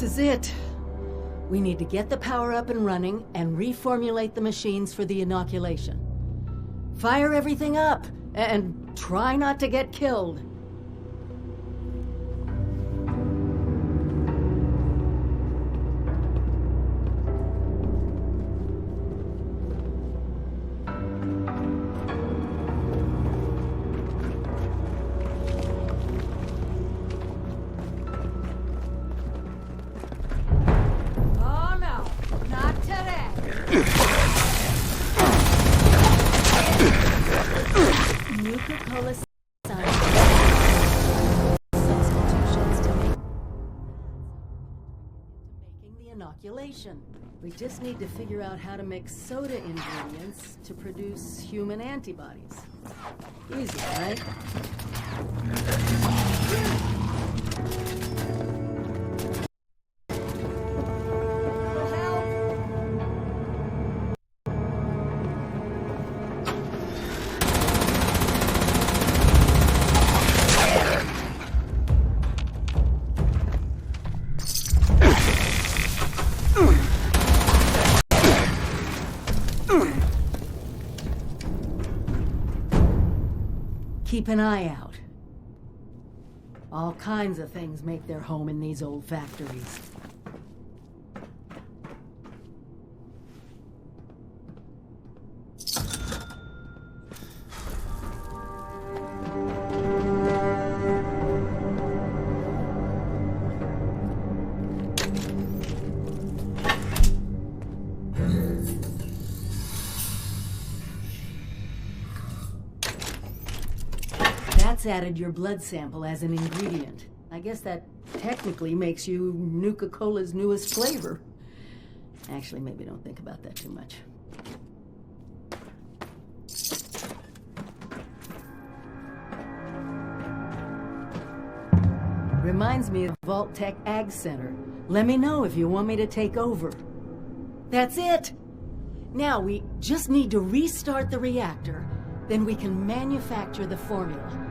is it. We need to get the power up and running and reformulate the machines for the inoculation. Fire everything up and try not to get killed. We just need to figure out how to make soda ingredients to produce human antibodies. Easy, right? Keep an eye out. All kinds of things make their home in these old factories. Added your blood sample as an ingredient. I guess that technically makes you Nuka-Cola's newest flavor. Actually, maybe don't think about that too much. Reminds me of Vault Tech Ag Center. Let me know if you want me to take over. That's it! Now we just need to restart the reactor, then we can manufacture the formula.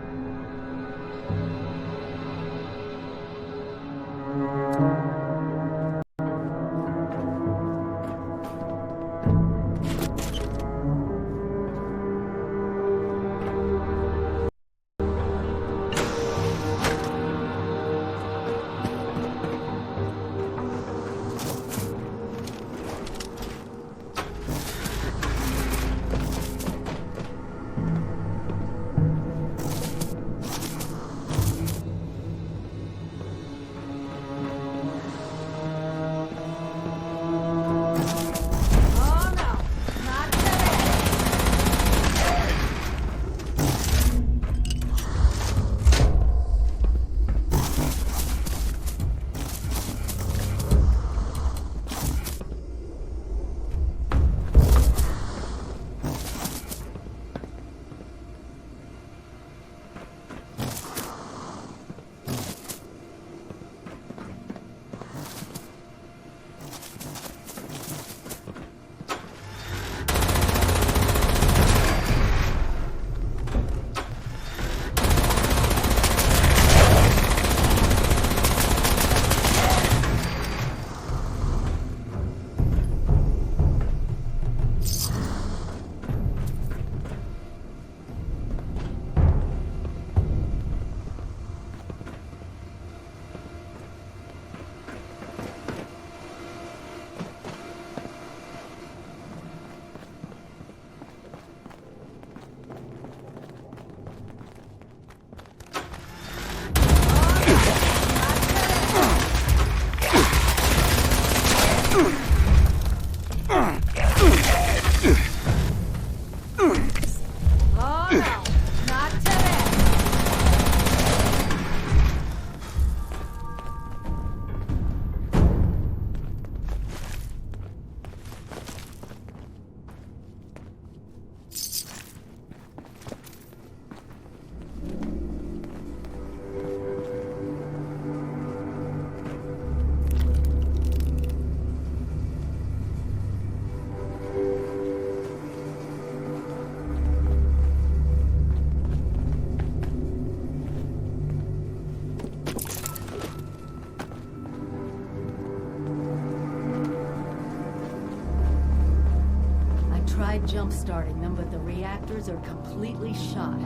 jump-starting them, but the reactors are completely shot.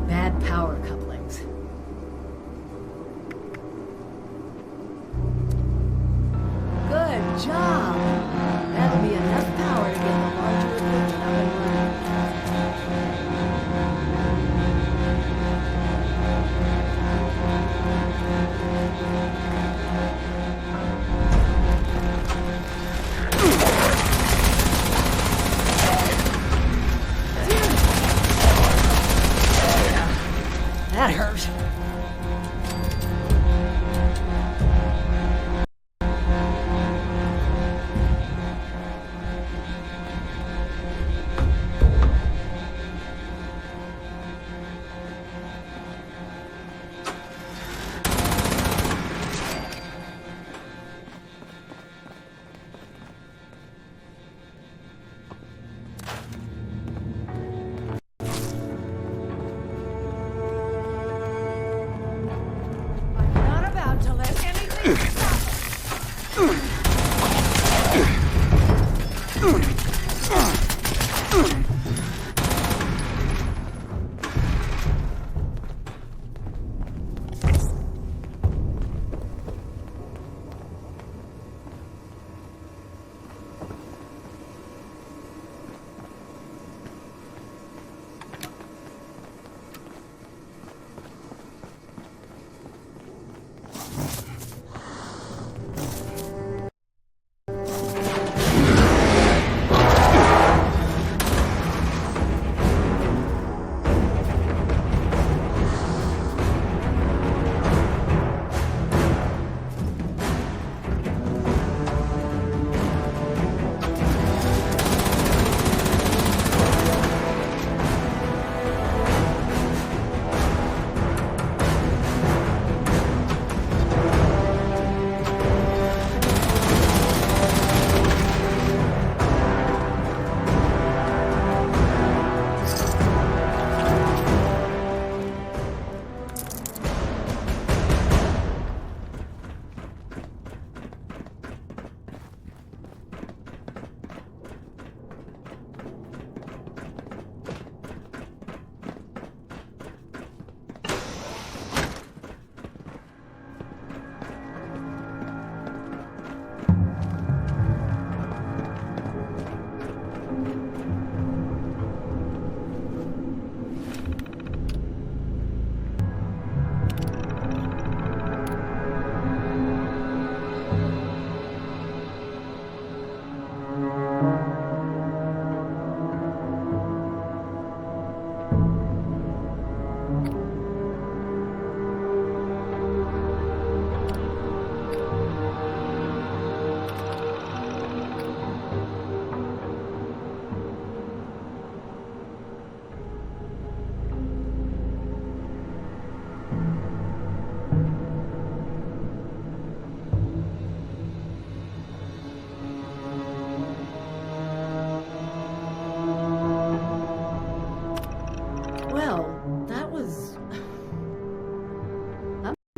Bad power couplings. Good job! That'll be enough power to get the larger equipment up and running. That hurt.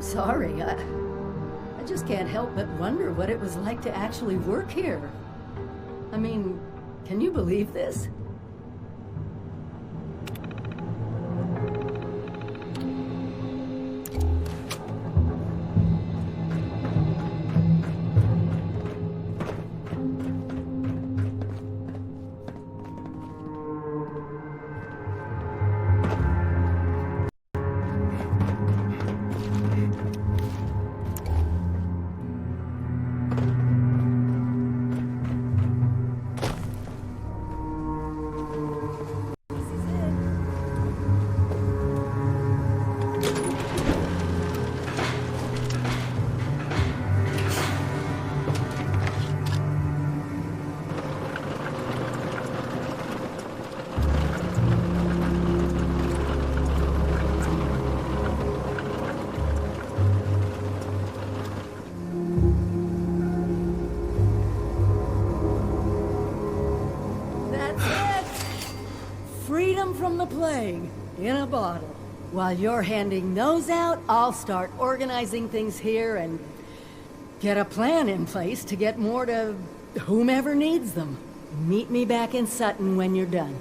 Sorry, I just can't help but wonder what it was like to actually work here. I mean, can you believe this? From the plague in a bottle. While you're handing those out, I'll start organizing things here and get a plan in place to get more to whomever needs them. Meet me back in Sutton when you're done.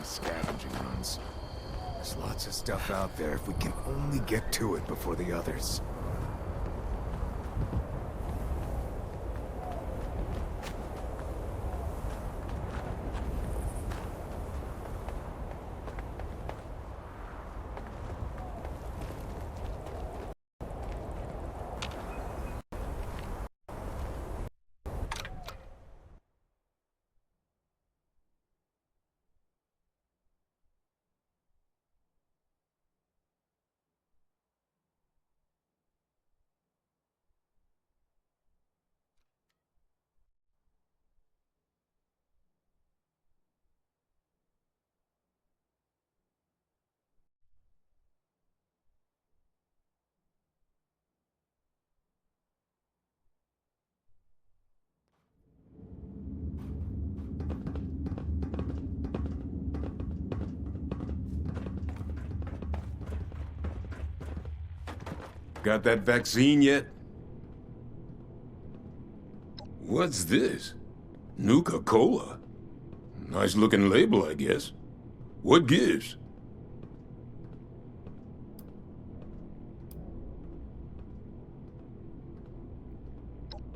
Scavenging runs. There's lots of stuff out there if we can only get to it before the others. Got that vaccine yet? What's this? Nuka-Cola? Nice looking label, I guess. What gives?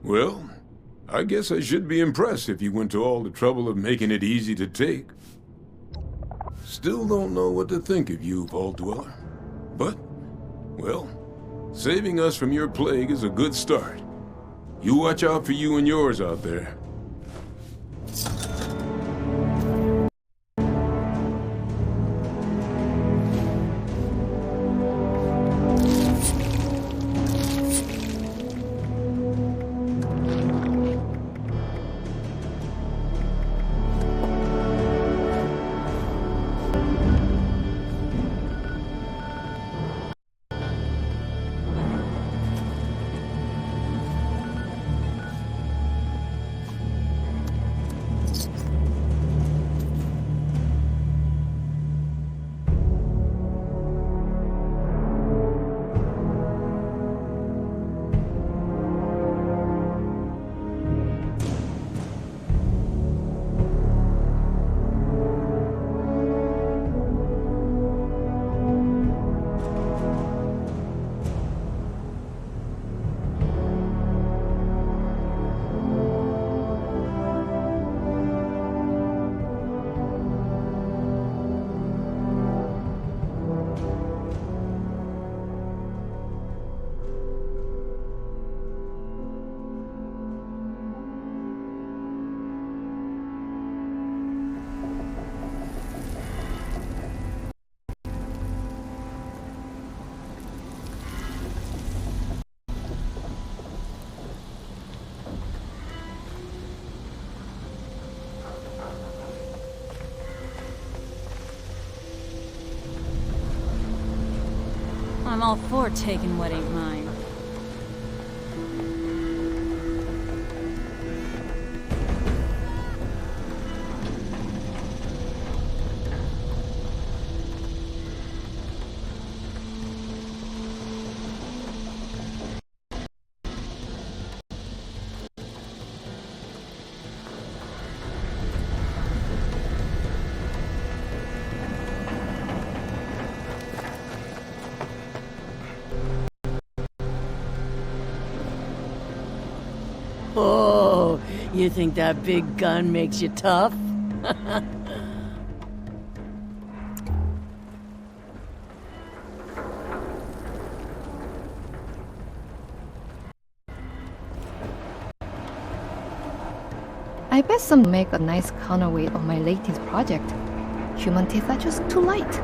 Well, I guess I should be impressed if you went to all the trouble of making it easy to take. Still don't know what to think of you, Vault Dweller. But, well, saving us from your plague is a good start. You watch out for you and yours out there. I'm all for taking what ain't mine. Oh, you think that big gun makes you tough? I bet some make a nice counterweight on my latest project. Human teeth are just too light.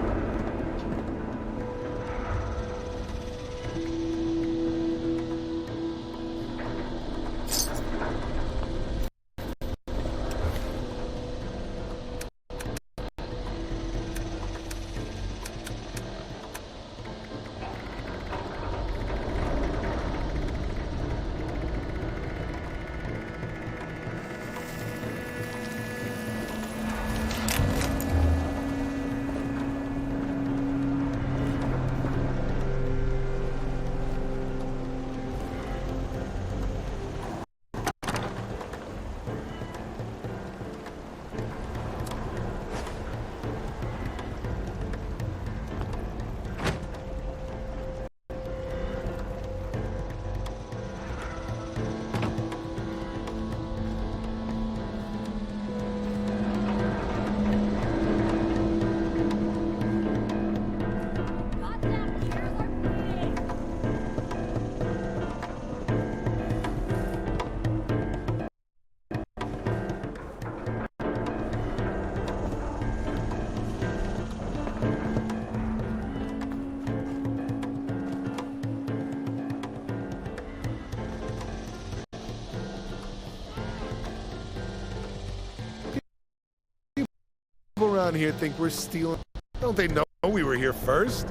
People around here think we're stealing. Don't they know we were here first?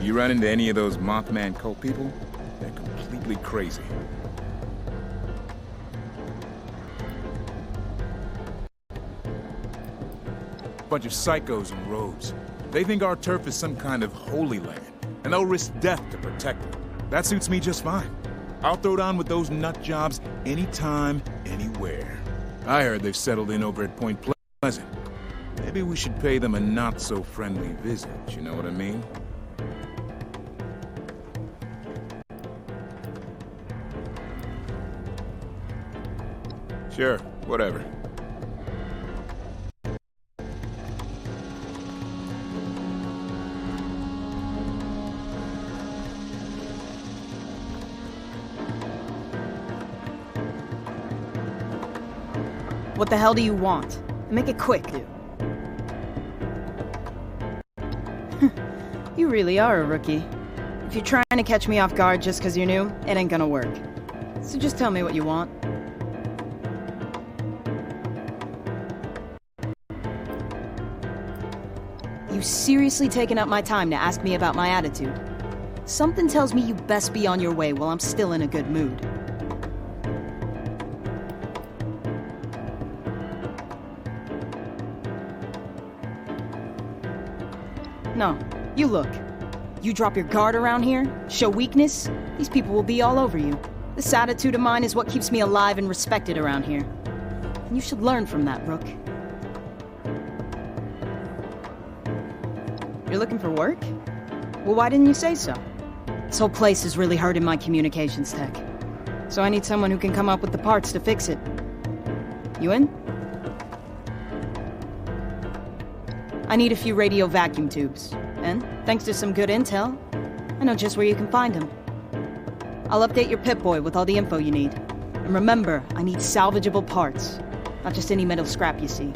You run into any of those Mothman cult people? They're completely crazy. Bunch of psychos on roads. They think our turf is some kind of holy land, and they'll risk death to protect it. That suits me just fine. I'll throw down with those nut jobs anytime, anywhere. I heard they've settled in over at Point Pleasant. Maybe we should pay them a not-so-friendly visit, you know what I mean? Sure, whatever. What the hell do you want? Make it quick. You really are a rookie. If you're trying to catch me off guard just because you're new, it ain't gonna work. So just tell me what you want. You seriously taking up my time to ask me about my attitude? Something tells me you best be on your way while I'm still in a good mood. No, you look. You drop your guard around here, show weakness, these people will be all over you. This attitude of mine is what keeps me alive and respected around here. And you should learn from that, Rook. You're looking for work? Well, why didn't you say so? This whole place is really hurting my communications tech. So I need someone who can come up with the parts to fix it. You in? I need a few radio vacuum tubes. And, thanks to some good intel, I know just where you can find them. I'll update your Pip-Boy with all the info you need. And remember, I need salvageable parts. Not just any metal scrap you see.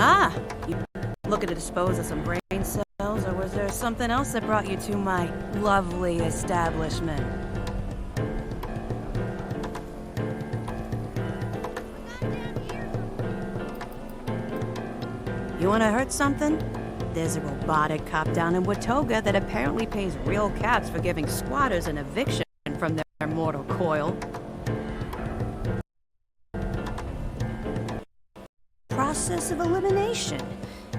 Ah, you looking to dispose of some brain cells, or was there something else that brought you to my lovely establishment? You wanna hurt something? There's a robotic cop down in Watoga that apparently pays real cats for giving squatters an eviction from their mortal coil. Process of elimination.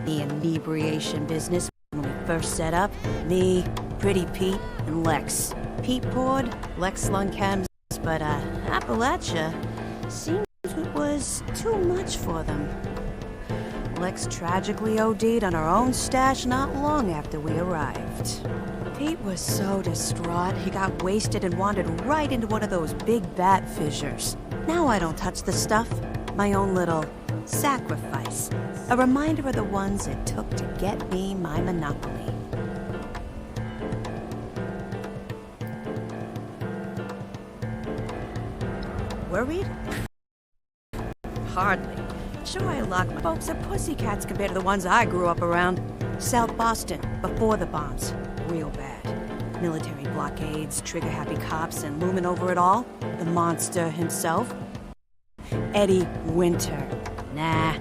The inebriation business, when we first set up, me, Pretty Pete, and Lex. Pete poured, Lex slung chems, but Appalachia seems it was too much for them. Lex tragically OD'd on her own stash not long after we arrived. Pete was so distraught, he got wasted and wandered right into one of those big bat fissures. Now I don't touch the stuff. My own little sacrifice. A reminder of the ones it took to get me my monopoly. Worried? Hardly. Sure, I lock my folks are pussycats compared to the ones I grew up around. South Boston, before the bombs. Real bad. Military blockades, trigger-happy cops, and looming over it all, the monster himself. Eddie Winter. Nah.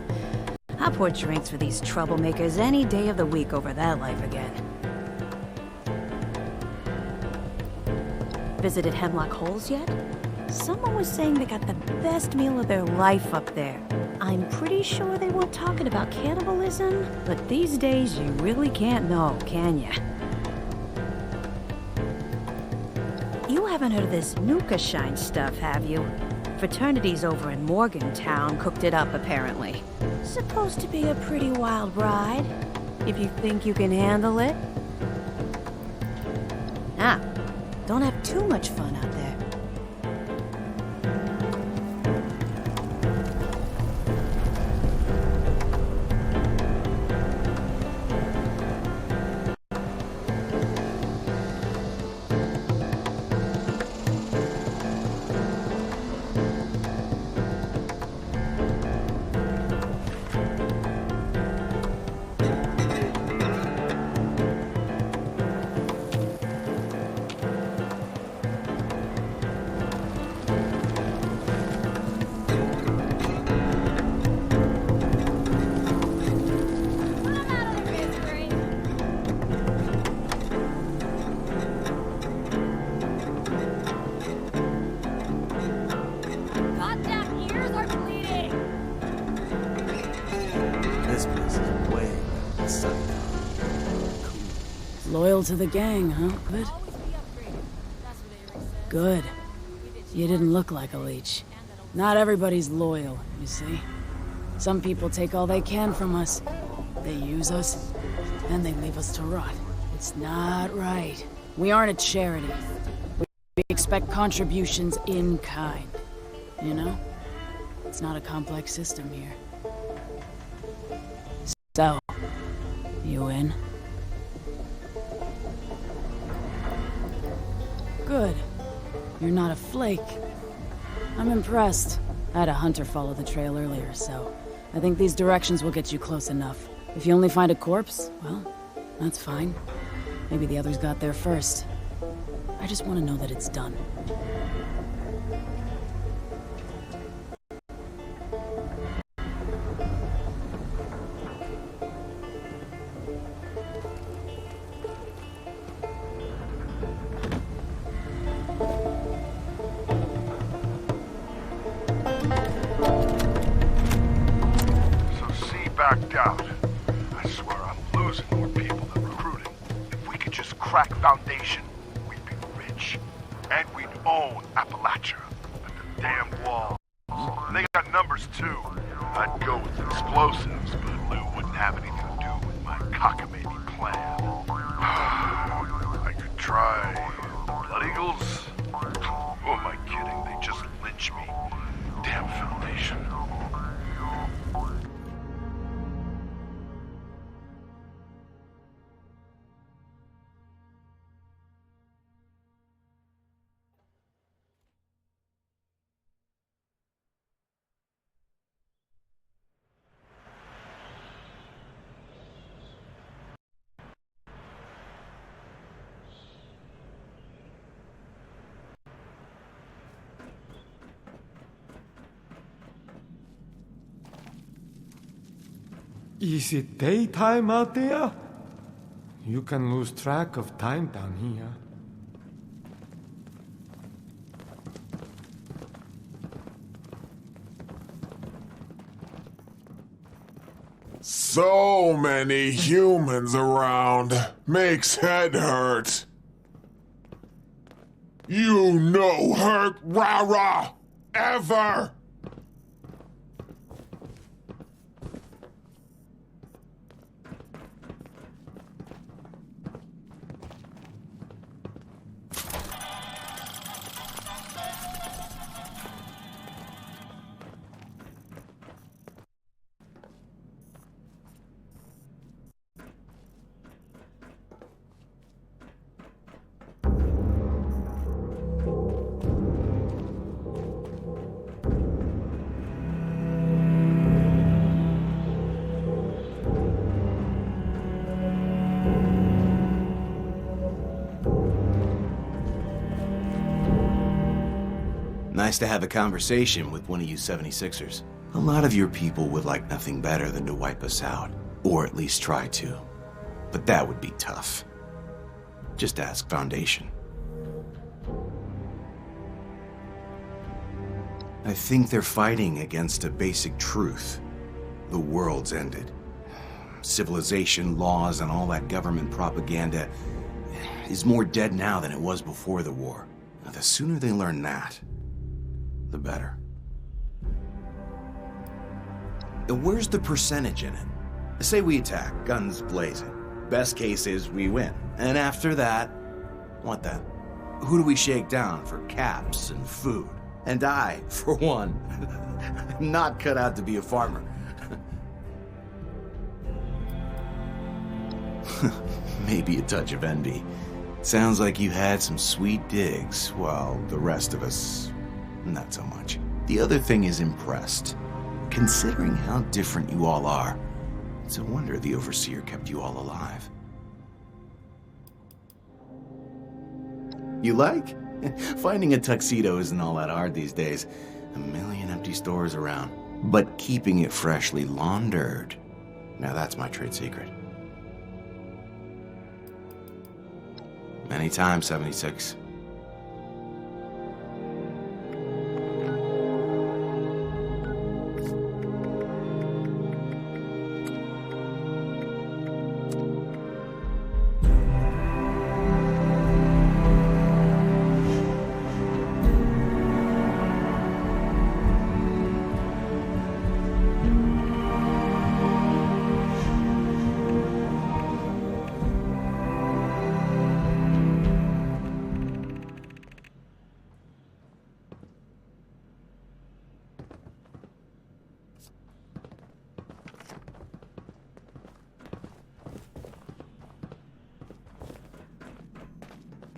I'll pour drinks for these troublemakers any day of the week over that life again. Visited Hemlock Holes yet? Someone was saying they got the best meal of their life up there. I'm pretty sure they weren't talking about cannibalism, but these days you really can't know, can ya? You haven't heard of this Nuka Shine stuff, have you? Fraternities over in Morgantown cooked it up, apparently. Supposed to be a pretty wild ride, if you think you can handle it. Ah, don't have too much fun out there. Loyal to the gang, huh? Good. Good. You didn't look like a leech. Not everybody's loyal, you see. Some people take all they can from us. They use us, then they leave us to rot. It's not right. We aren't a charity. We expect contributions in kind. You know? It's not a complex system here. So, you in? Good. You're not a flake. I'm impressed. I had a hunter follow the trail earlier, so I think these directions will get you close enough. If you only find a corpse, well, that's fine. Maybe the others got there first. I just want to know that it's done. Backed out. I swear I'm losing more people than recruiting. If we could just crack Foundation, we'd be rich. And we'd own Appalachia. But the damn walls. And they got numbers too. I'd go with explosives, but Lou wouldn't have anything to do with my cockamamie plan. I could try Blood Eagles. Who am I kidding? They just lynch me. Damn Foundation. Is it daytime out there? You can lose track of time down here. So many humans around. Makes head hurt. You no hurt rah-rah. Ever. Nice to have a conversation with one of you 76ers. A lot of your people would like nothing better than to wipe us out, or at least try to. But that would be tough. Just ask Foundation. I think they're fighting against a basic truth. The world's ended. Civilization, laws, and all that government propaganda is more dead now than it was before the war. Now, the sooner they learn that, the better. And where's the percentage in it? Say we attack, guns blazing. Best case is we win. And after that, what then? Who do we shake down for caps and food? And I, for one, am not cut out to be a farmer. Maybe a touch of envy. Sounds like you had some sweet digs, while the rest of us, not so much. The other thing is impressed. Considering how different you all are, it's a wonder the Overseer kept you all alive. You like? Finding a tuxedo isn't all that hard these days. A million empty stores around. But keeping it freshly laundered, now that's my trade secret. Anytime, 76.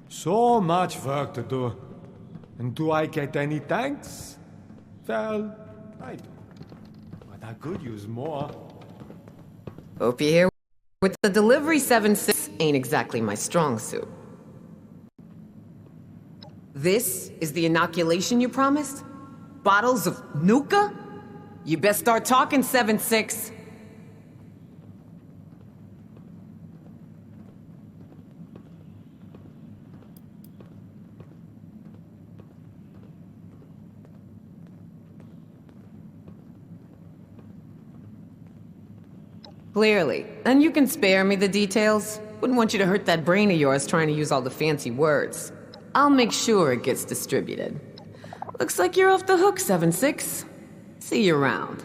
So much work to do. And do I get any thanks? Well, I do. But I could use more. Hope you're here with the delivery. 7-6 ain't exactly my strong suit. This is the inoculation you promised? Bottles of Nuka? You best start talking, 7-6. Clearly. And you can spare me the details. Wouldn't want you to hurt that brain of yours trying to use all the fancy words. I'll make sure it gets distributed. Looks like you're off the hook, 7-6. See you around.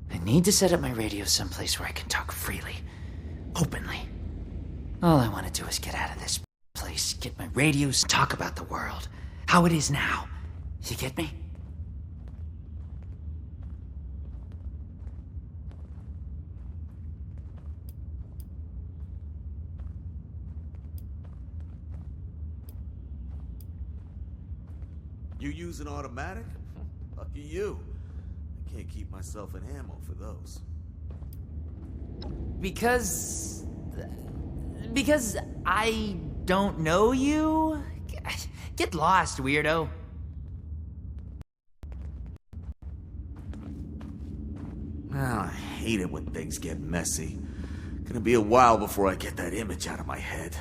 I need to set up my radio someplace where I can talk freely. Openly. All I want to do is get out of this place, get my radios, talk about the world. How it is now. You get me? You use an automatic? Lucky you. I can't keep myself in ammo for those. Because I don't know you? Get lost, weirdo. I hate it when things get messy. Gonna be a while before I get that image out of my head.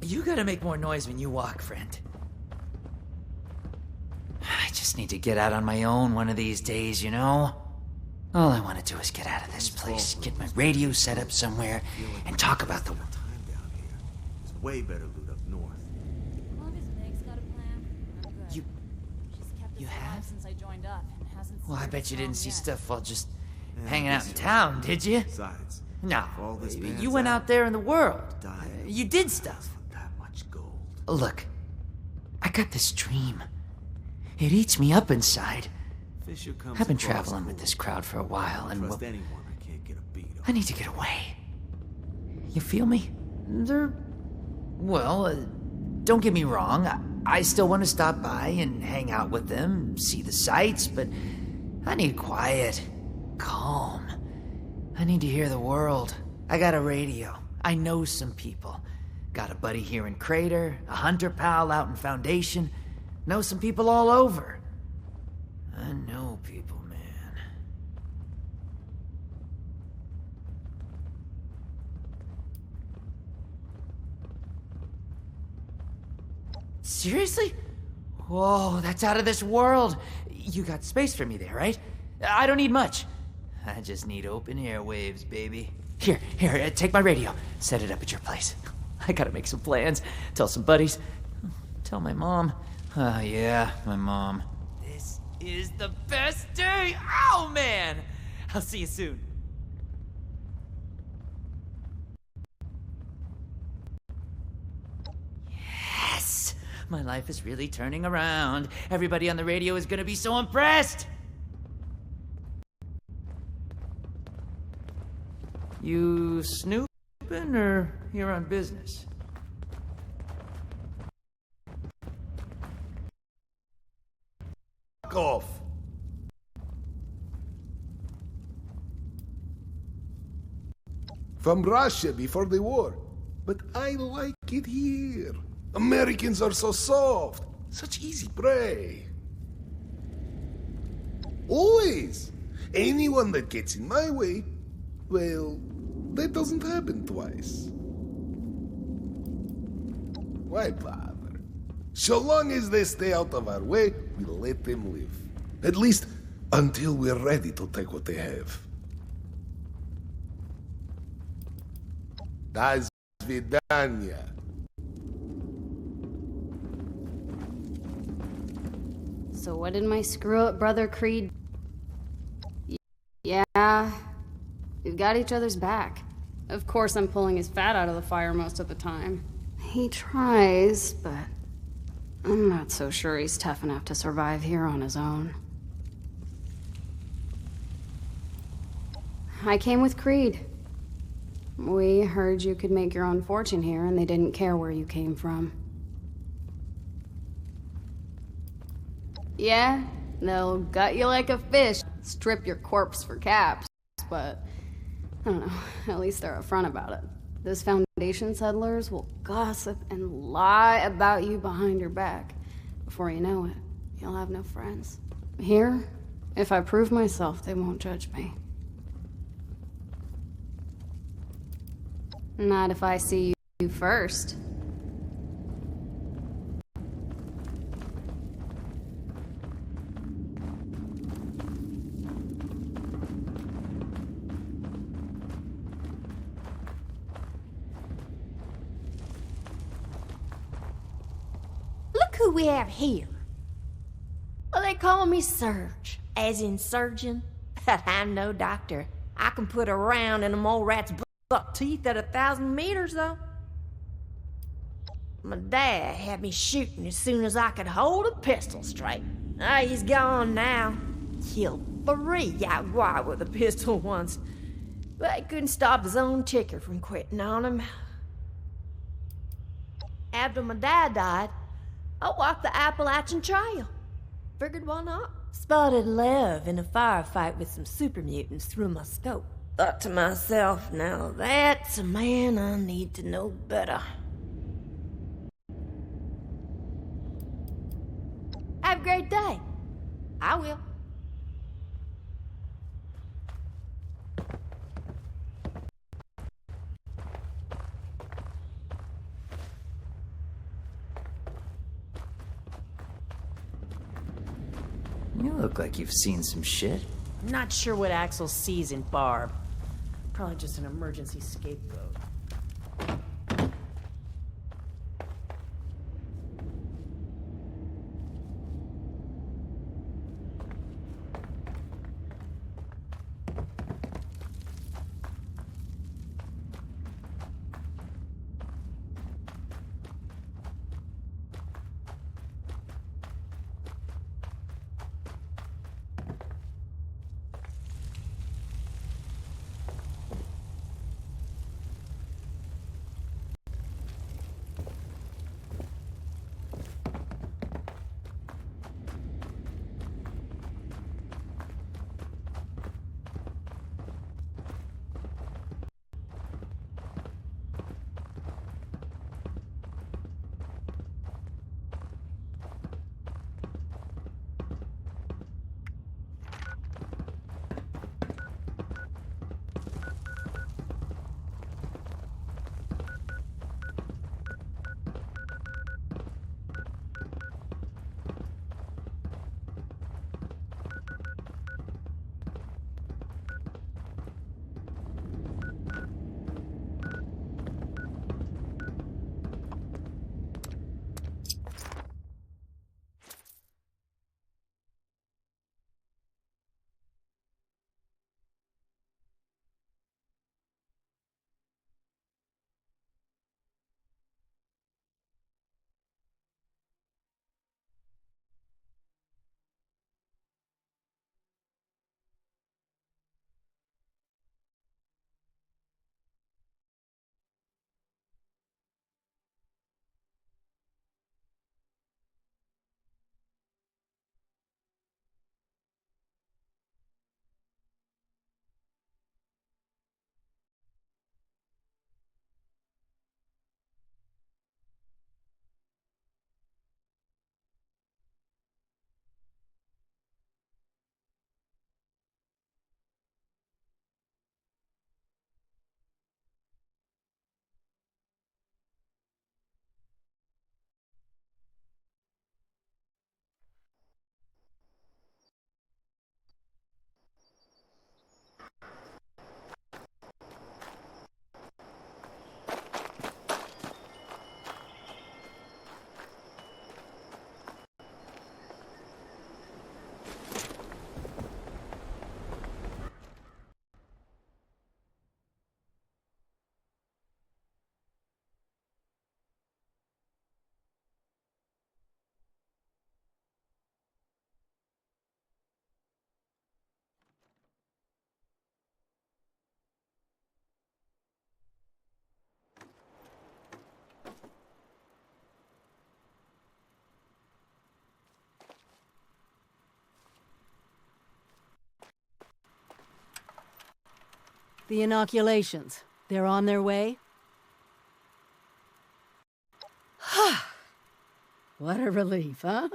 You gotta make more noise when you walk, friend. I just need to get out on my own one of these days, you know? All I want to do is get out of this place, get my radio set up somewhere, and talk about the... Time down here. It's way better loot up north. You have? Since I joined up and hasn't Well, I bet you didn't see yet. stuff while just hanging out in town, did you? Besides, No, all this you pans went out there in the world. Dying. You did stuff. That much gold. Look, I got this dream. It eats me up inside. Fisher comes I've been across traveling with this crowd for a while, and Trust anyone I can't get a beat on. I need to get away. You feel me? Don't get me wrong. I still want to stop by and hang out with them, see the sights, but I need quiet, calm. I need to hear the world. I got a radio. I know some people. Got a buddy here in Crater, a hunter pal out in Foundation. Know some people all over. I know people, man. Seriously? Whoa, that's out of this world. You got space for me there, right? I don't need much. I just need open airwaves, baby. Here, take my radio. Set it up at your place. I gotta make some plans. Tell some buddies. Tell my mom. Oh, yeah, my mom. This is the best day! Oh, man! I'll see you soon. Yes! My life is really turning around. Everybody on the radio is gonna be so impressed! You snooping or you're on business? Off. From Russia before the war. But I like it here. Americans are so soft. Such easy prey. Always. Anyone that gets in my way, well, that doesn't happen twice. Why bother? So long as they stay out of our way, we'll let them live. At least until we're ready to take what they have. Das vidanya. So what did my screw-up brother Creed... Yeah, we've got each other's back. Of course I'm pulling his fat out of the fire most of the time. He tries, but I'm not so sure he's tough enough to survive here on his own. I came with Creed. We heard you could make your own fortune here, and they didn't care where you came from. Yeah, they'll gut you like a fish, strip your corpse for caps, but I don't know, at least they're upfront about it. Those Foundation settlers will gossip and lie about you behind your back. Before you know it, you'll have no friends. Here, if I prove myself, they won't judge me. Not if I see you first. Look who we have here. Well, they call me Surge, as in surgeon, but I'm no doctor. I can put a round in a mole rat's buck teeth at 1,000 meters, though. My dad had me shooting as soon as I could hold a pistol straight. He's gone now. Killed 3 Yaguar with a pistol once, but he couldn't stop his own ticker from quitting on him. After my dad died, I walked the Appalachian Trail. Figured why not? Spotted Lev in a firefight with some super mutants through my scope. Thought to myself, now that's a man I need to know better. Have a great day. I will. You look like you've seen some shit. I'm not sure what Axel sees in Barb. Probably just an emergency scapegoat. The inoculations, they're on their way? What a relief, huh?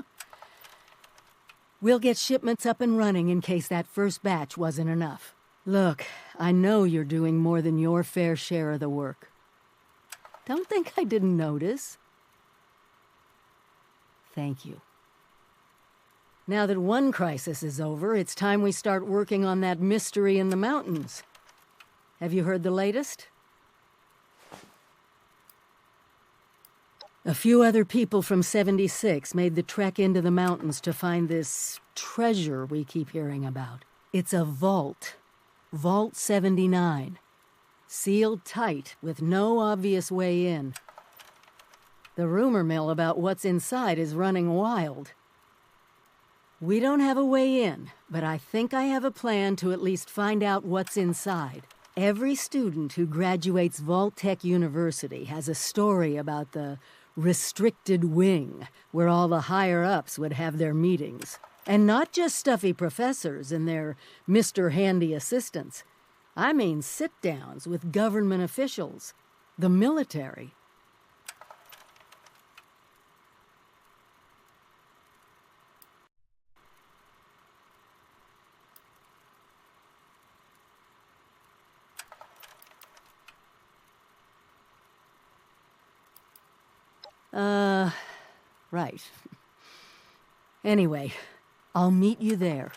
We'll get shipments up and running in case that first batch wasn't enough. Look, I know you're doing more than your fair share of the work. Don't think I didn't notice. Thank you. Now that one crisis is over, it's time we start working on that mystery in the mountains. Have you heard the latest? A few other people from 76 made the trek into the mountains to find this treasure we keep hearing about. It's a vault. Vault 79. Sealed tight, with no obvious way in. The rumor mill about what's inside is running wild. We don't have a way in, but I think I have a plan to at least find out what's inside. Every student who graduates Vault-Tec University has a story about the restricted wing where all the higher-ups would have their meetings. And not just stuffy professors and their Mr. Handy assistants. I mean sit-downs with government officials, the military. Right. Anyway, I'll meet you there.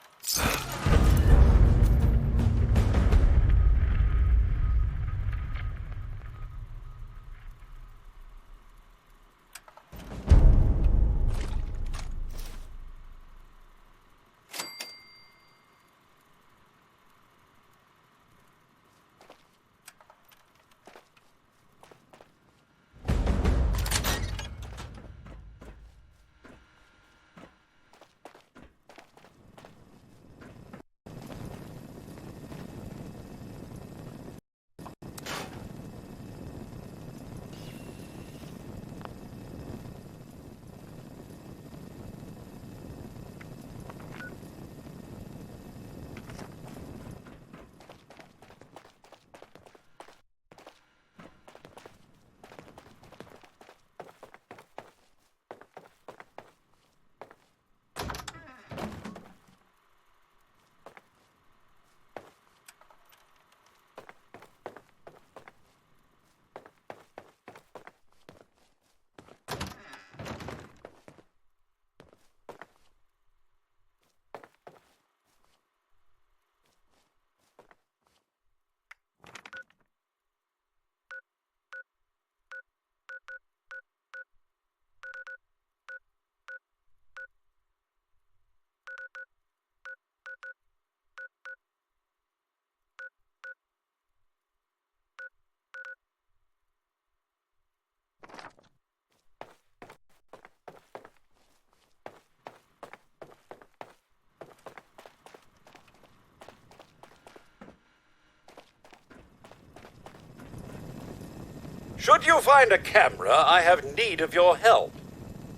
Should you find a camera, I have need of your help.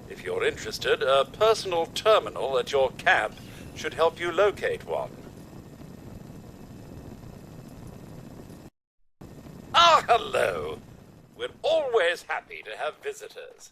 If you're interested, a personal terminal at your camp should help you locate one. Ah, hello. We're always happy to have visitors.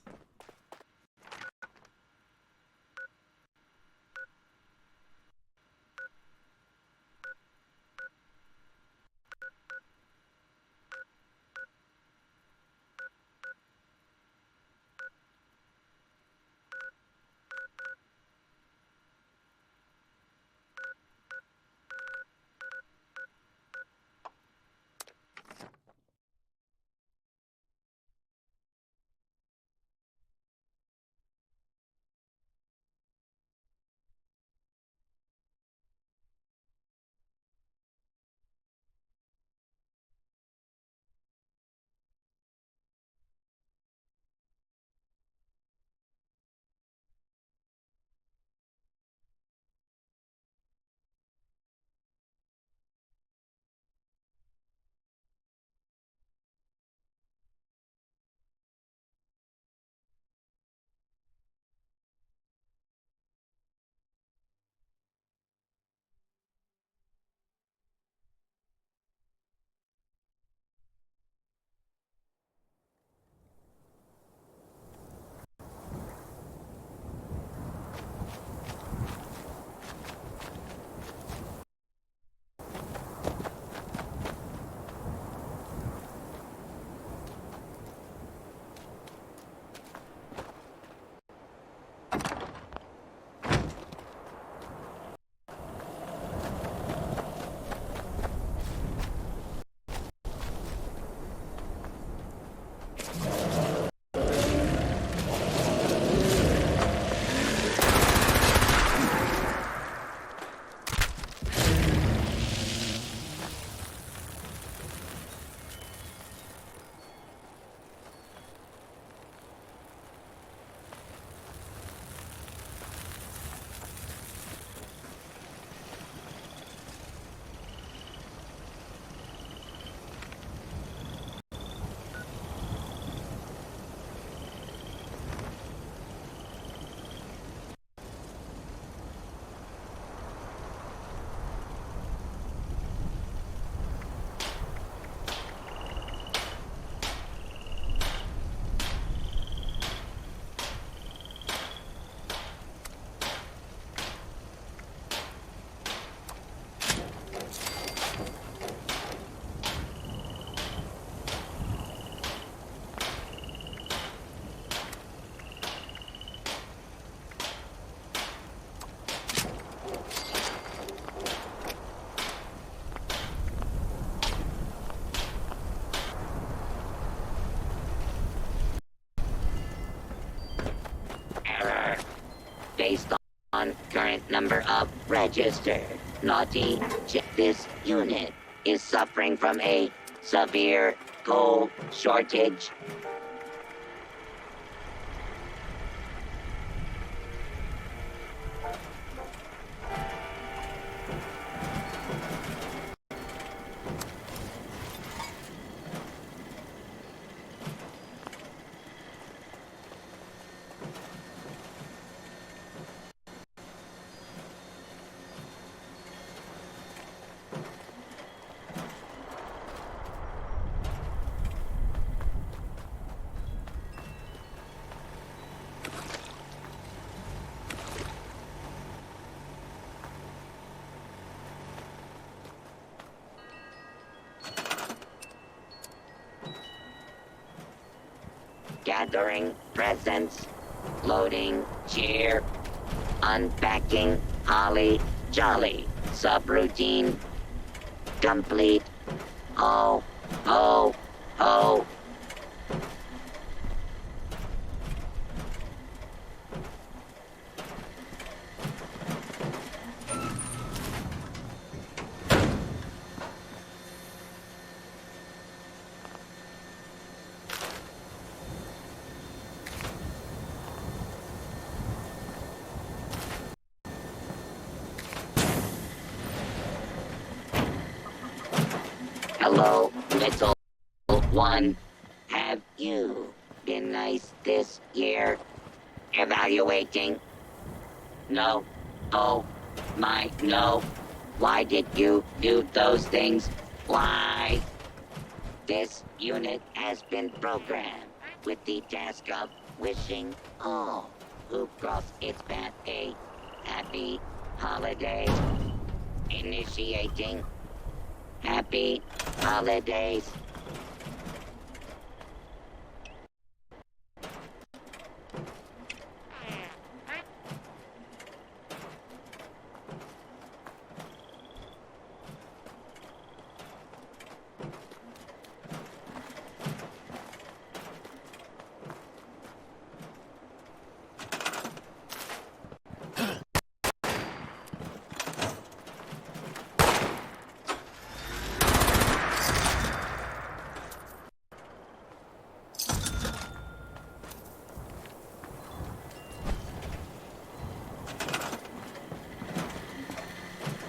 number of registered naughty. This unit is suffering from a severe coal shortage. Gathering presents, loading cheer, unpacking holly jolly, subroutine complete. Oh, oh, oh. Hello, little one. Have you been nice this year? Evaluating? No. Oh, my, no. Why did you do those things? Why? This unit has been programmed with the task of wishing all who cross its path a happy holiday. Initiating. Happy holidays.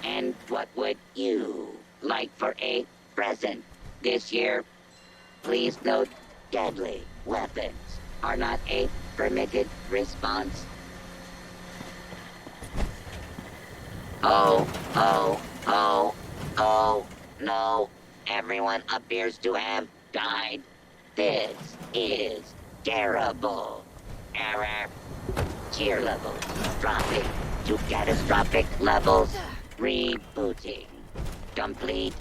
And what would you like for a present this year? Please note, deadly weapons are not a permitted response. Oh, oh, oh, oh, no. Everyone appears to have died. This is terrible. Error. Cheer levels dropping to catastrophic levels. Rebooting. Complete.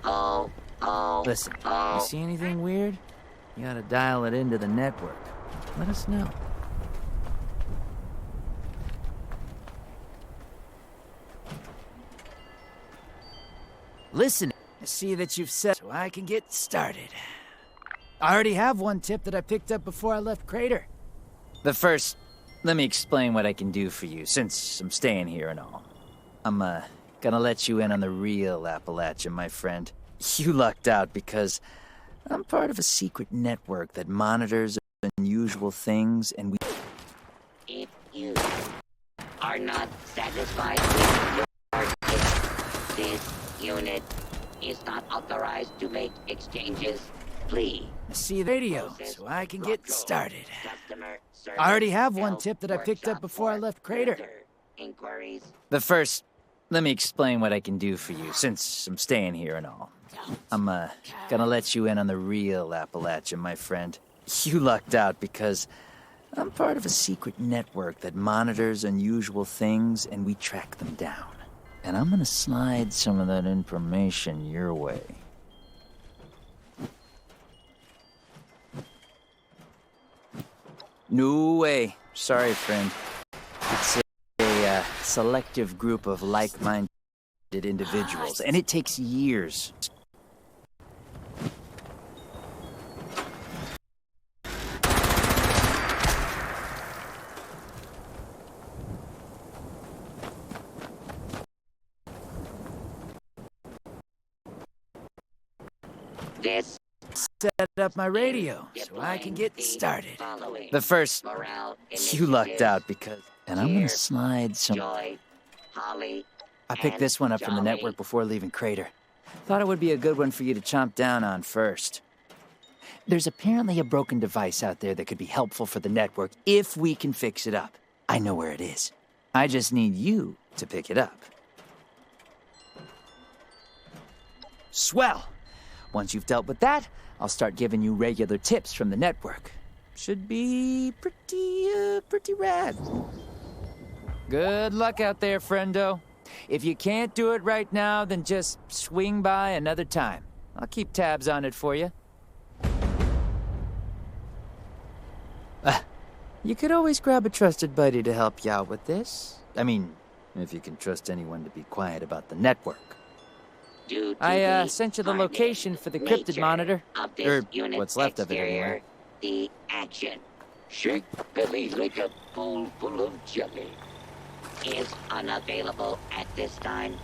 Oh, oh. Listen, oh. you see anything weird? You gotta dial it into the network. Let us know. Listen, I see that you've set so I can get started. I already have one tip that I picked up before I left Crater. But first, let me explain what I can do for you, since I'm staying here and all. I'm, gonna let you in on the real Appalachia, my friend. You lucked out because I'm part of a secret network that monitors unusual things, and we... If you are not satisfied with your this unit is not authorized to make exchanges. Please. See the radio, so I can get started. I already have one tip that I picked up before I left Crater. Inquiries. But first, let me explain what I can do for you, since I'm staying here and all. I'm, gonna let you in on the real Appalachia, my friend. You lucked out because I'm part of a secret network that monitors unusual things, and we track them down. And I'm gonna slide some of that information your way. No way. Sorry, friend. It's a selective group of like-minded individuals, and it takes years. this Set up my radio so I can get started. But first, you lucked out because... And I'm gonna slide some... Joy, Holly, I picked this one up from the network before leaving Crater. Thought it would be a good one for you to chomp down on first. There's apparently a broken device out there that could be helpful for the network if we can fix it up. I know where it is. I just need you to pick it up. Swell! Once you've dealt with that, I'll start giving you regular tips from the network. Should be pretty rad. Good luck out there, friendo. If you can't do it right now, then just swing by another time. I'll keep tabs on it for you. You could always grab a trusted buddy to help you out with this. I mean, if you can trust anyone to be quiet about the network. I sent you the location for the cryptid monitor. Or what's left of it anyway. The action. Shake Billy like a bowl full of jelly. Is unavailable at this time.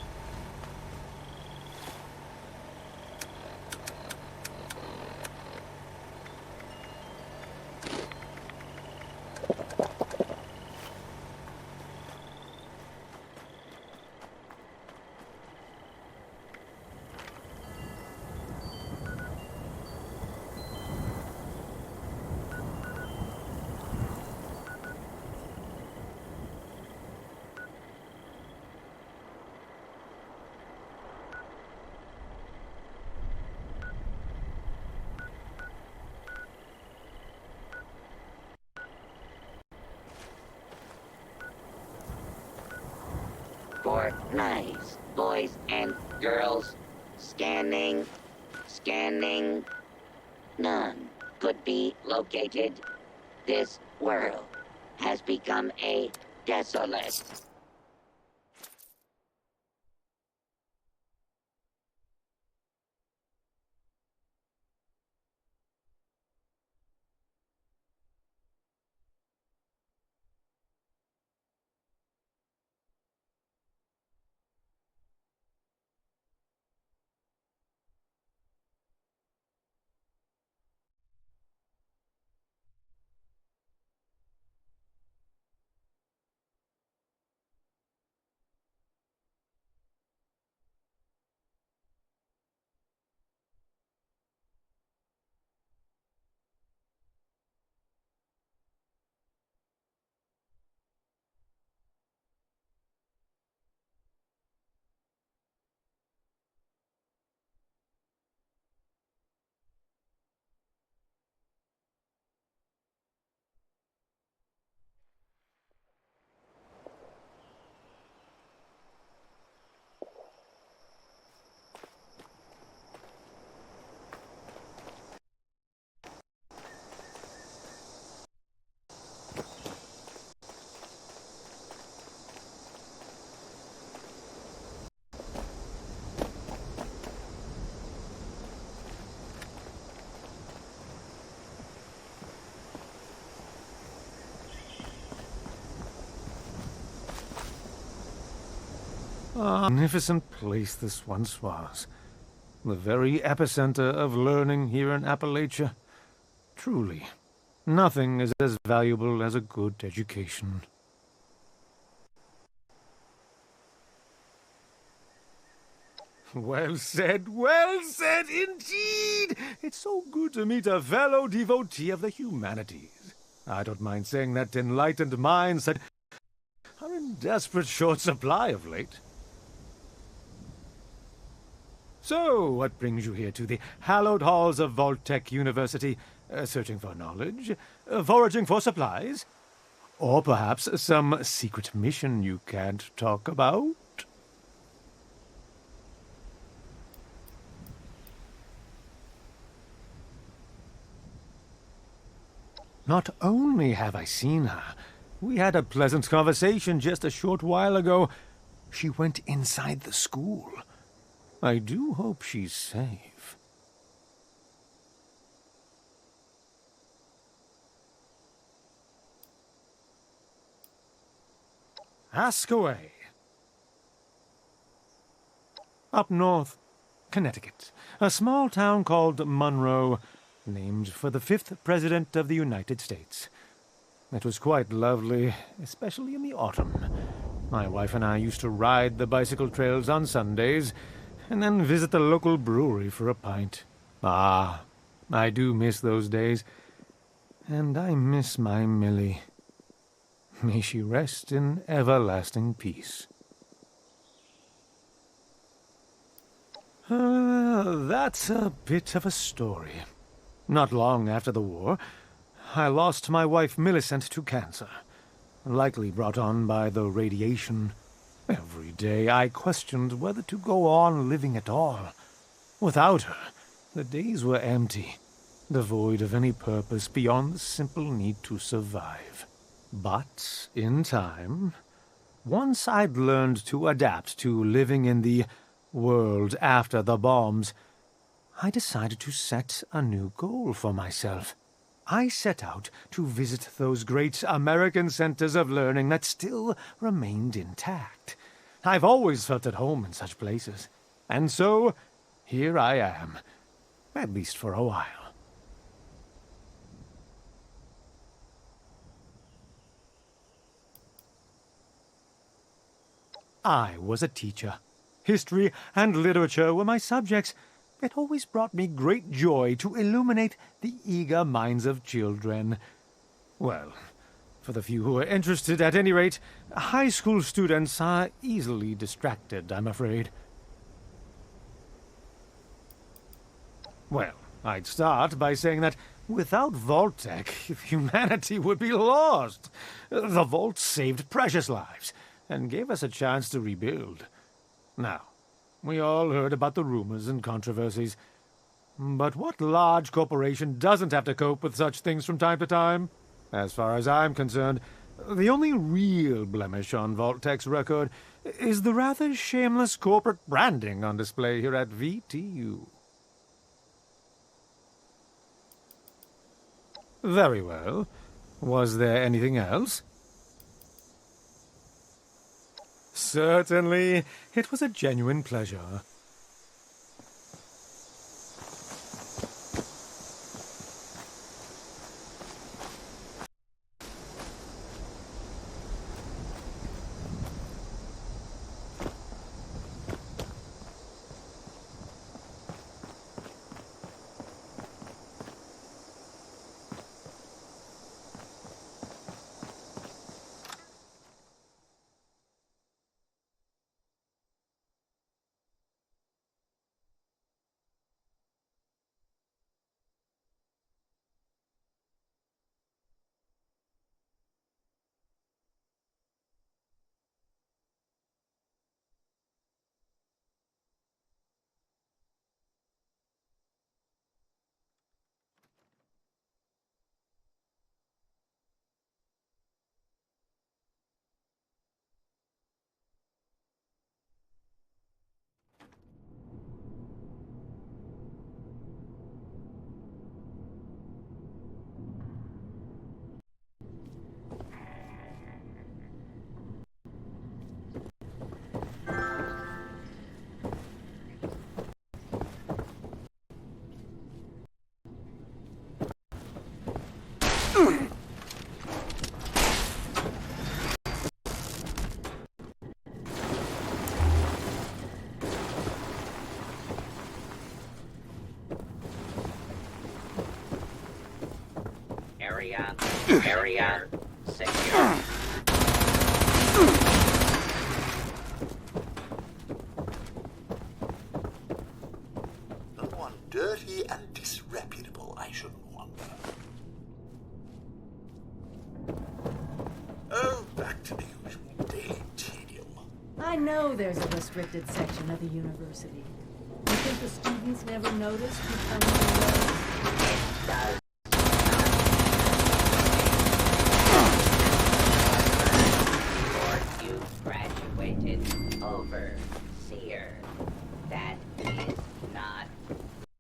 For nice boys and girls, scanning. None could be located. This world has become a desolate. Magnificent place this once was. The very epicenter of learning here in Appalachia. Truly, nothing is as valuable as a good education. Well said indeed! It's so good to meet a fellow devotee of the humanities. I don't mind saying that enlightened minds that are in desperate short supply of late. So, what brings you here to the hallowed halls of Vault-Tec University? Searching for knowledge? Foraging for supplies? Or perhaps some secret mission you can't talk about? Not only have I seen her, we had a pleasant conversation just a short while ago. She went inside the school. I do hope she's safe. Ask away. Up north, Connecticut, a small town called Monroe, named for the 5th President of the United States. It was quite lovely, especially in the autumn. My wife and I used to ride the bicycle trails on Sundays, and then visit the local brewery for a pint. Ah, I do miss those days, and I miss my Millie. May she rest in everlasting peace. That's a bit of a story. Not long after the war, I lost my wife Millicent to cancer, likely brought on by the radiation. Every day I questioned whether to go on living at all. Without her, the days were empty, devoid of any purpose beyond the simple need to survive. But, in time, once I'd learned to adapt to living in the world after the bombs, I decided to set a new goal for myself. I set out to visit those great American centers of learning that still remained intact. I've always felt at home in such places, and so here I am, at least for a while. I was a teacher. History and literature were my subjects. It always brought me great joy to illuminate the eager minds of children. Well, for the few who are interested, at any rate, high school students are easily distracted, I'm afraid. Well, I'd start by saying that without Vault-Tec, humanity would be lost. The Vault saved precious lives and gave us a chance to rebuild. Now, we all heard about the rumors and controversies. But what large corporation doesn't have to cope with such things from time to time? As far as I'm concerned, the only real blemish on Vault-Tec's record is the rather shameless corporate branding on display here at VTU. Very well. Was there anything else? Certainly. It was a genuine pleasure. Area secure. No one dirty and disreputable, I shouldn't wonder. Oh, back to the usual daily tedium. I know there's a restricted section of the university. You think the students never noticed you coming away? It does. Graduated overseer. That is not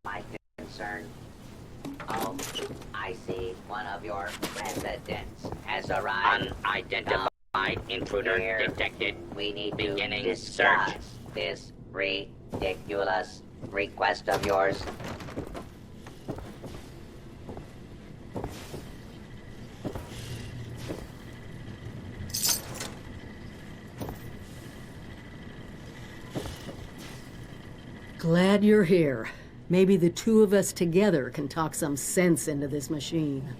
my concern. Oh, I see one of your residents has arrived. Unidentified intruder detected. We need Beginning to discuss search. this ridiculous request of yours? Glad you're here. Maybe the two of us together can talk some sense into this machine.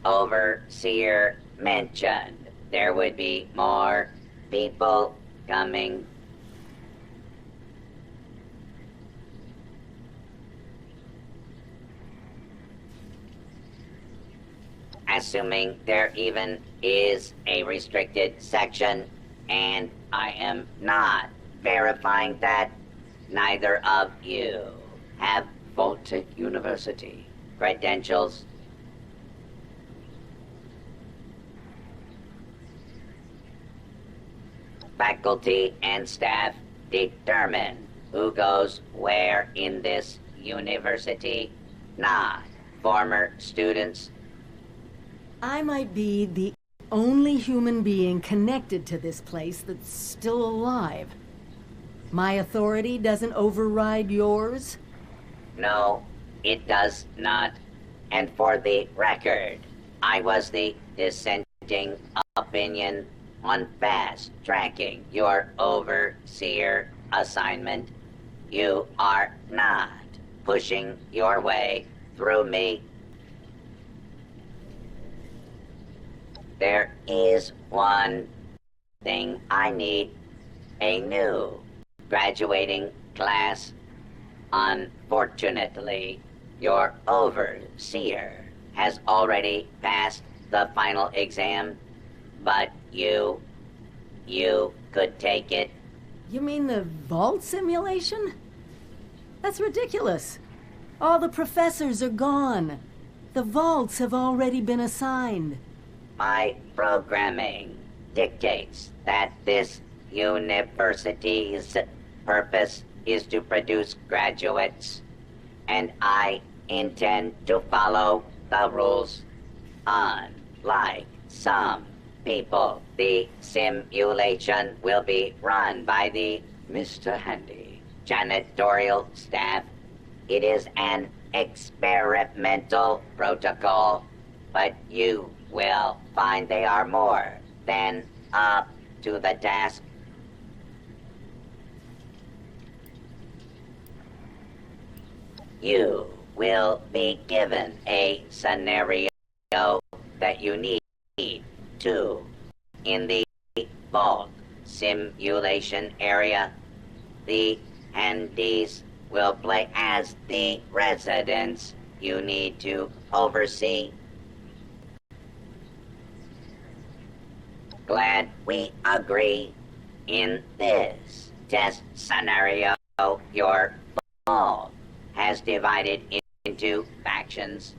Overseer mentioned there would be more people coming. Assuming there even is a restricted section, and I am not verifying that, neither of you have Vault-Tec University credentials. Faculty and staff determine who goes where in this university, not former students. I might be the only human being connected to this place that's still alive. My authority doesn't override yours? No, it does not. And for the record, I was the dissenting opinion on fast-tracking your overseer assignment. You are not pushing your way through me. There is one thing I need. A new graduating class. Unfortunately, your overseer has already passed the final exam, but you could take it. You mean the vault simulation? That's ridiculous. All the professors are gone. The vaults have already been assigned. My programming dictates that this university's purpose is to produce graduates, and I intend to follow the rules. Unlike some people, the simulation will be run by the Mr. Handy janitorial staff. It is an experimental protocol, but you will find they are more than up to the task. You will be given a scenario that you need to. In the vault simulation area, the handies will play as the residents you need to oversee. Glad we agree. In this test scenario, your vault has divided into factions.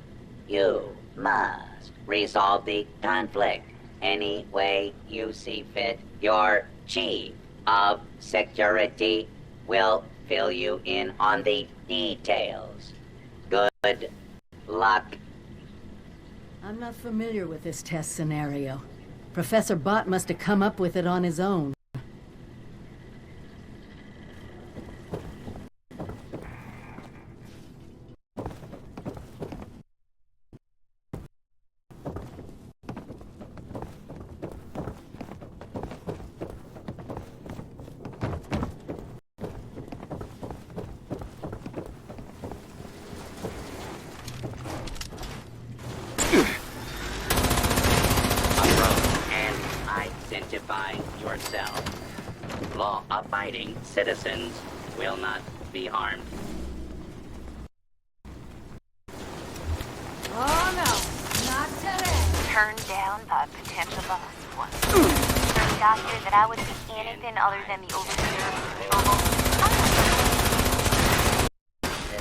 You must resolve the conflict any way you see fit. Your chief of security will fill you in on the details. Good luck. I'm not familiar with this test scenario. Professor Bott must have come up with it on his own. Yourself. Law-abiding citizens will not be harmed. Oh no, not today. Turned down by potential boss once. Told doctor that I would be anything other than the overseer of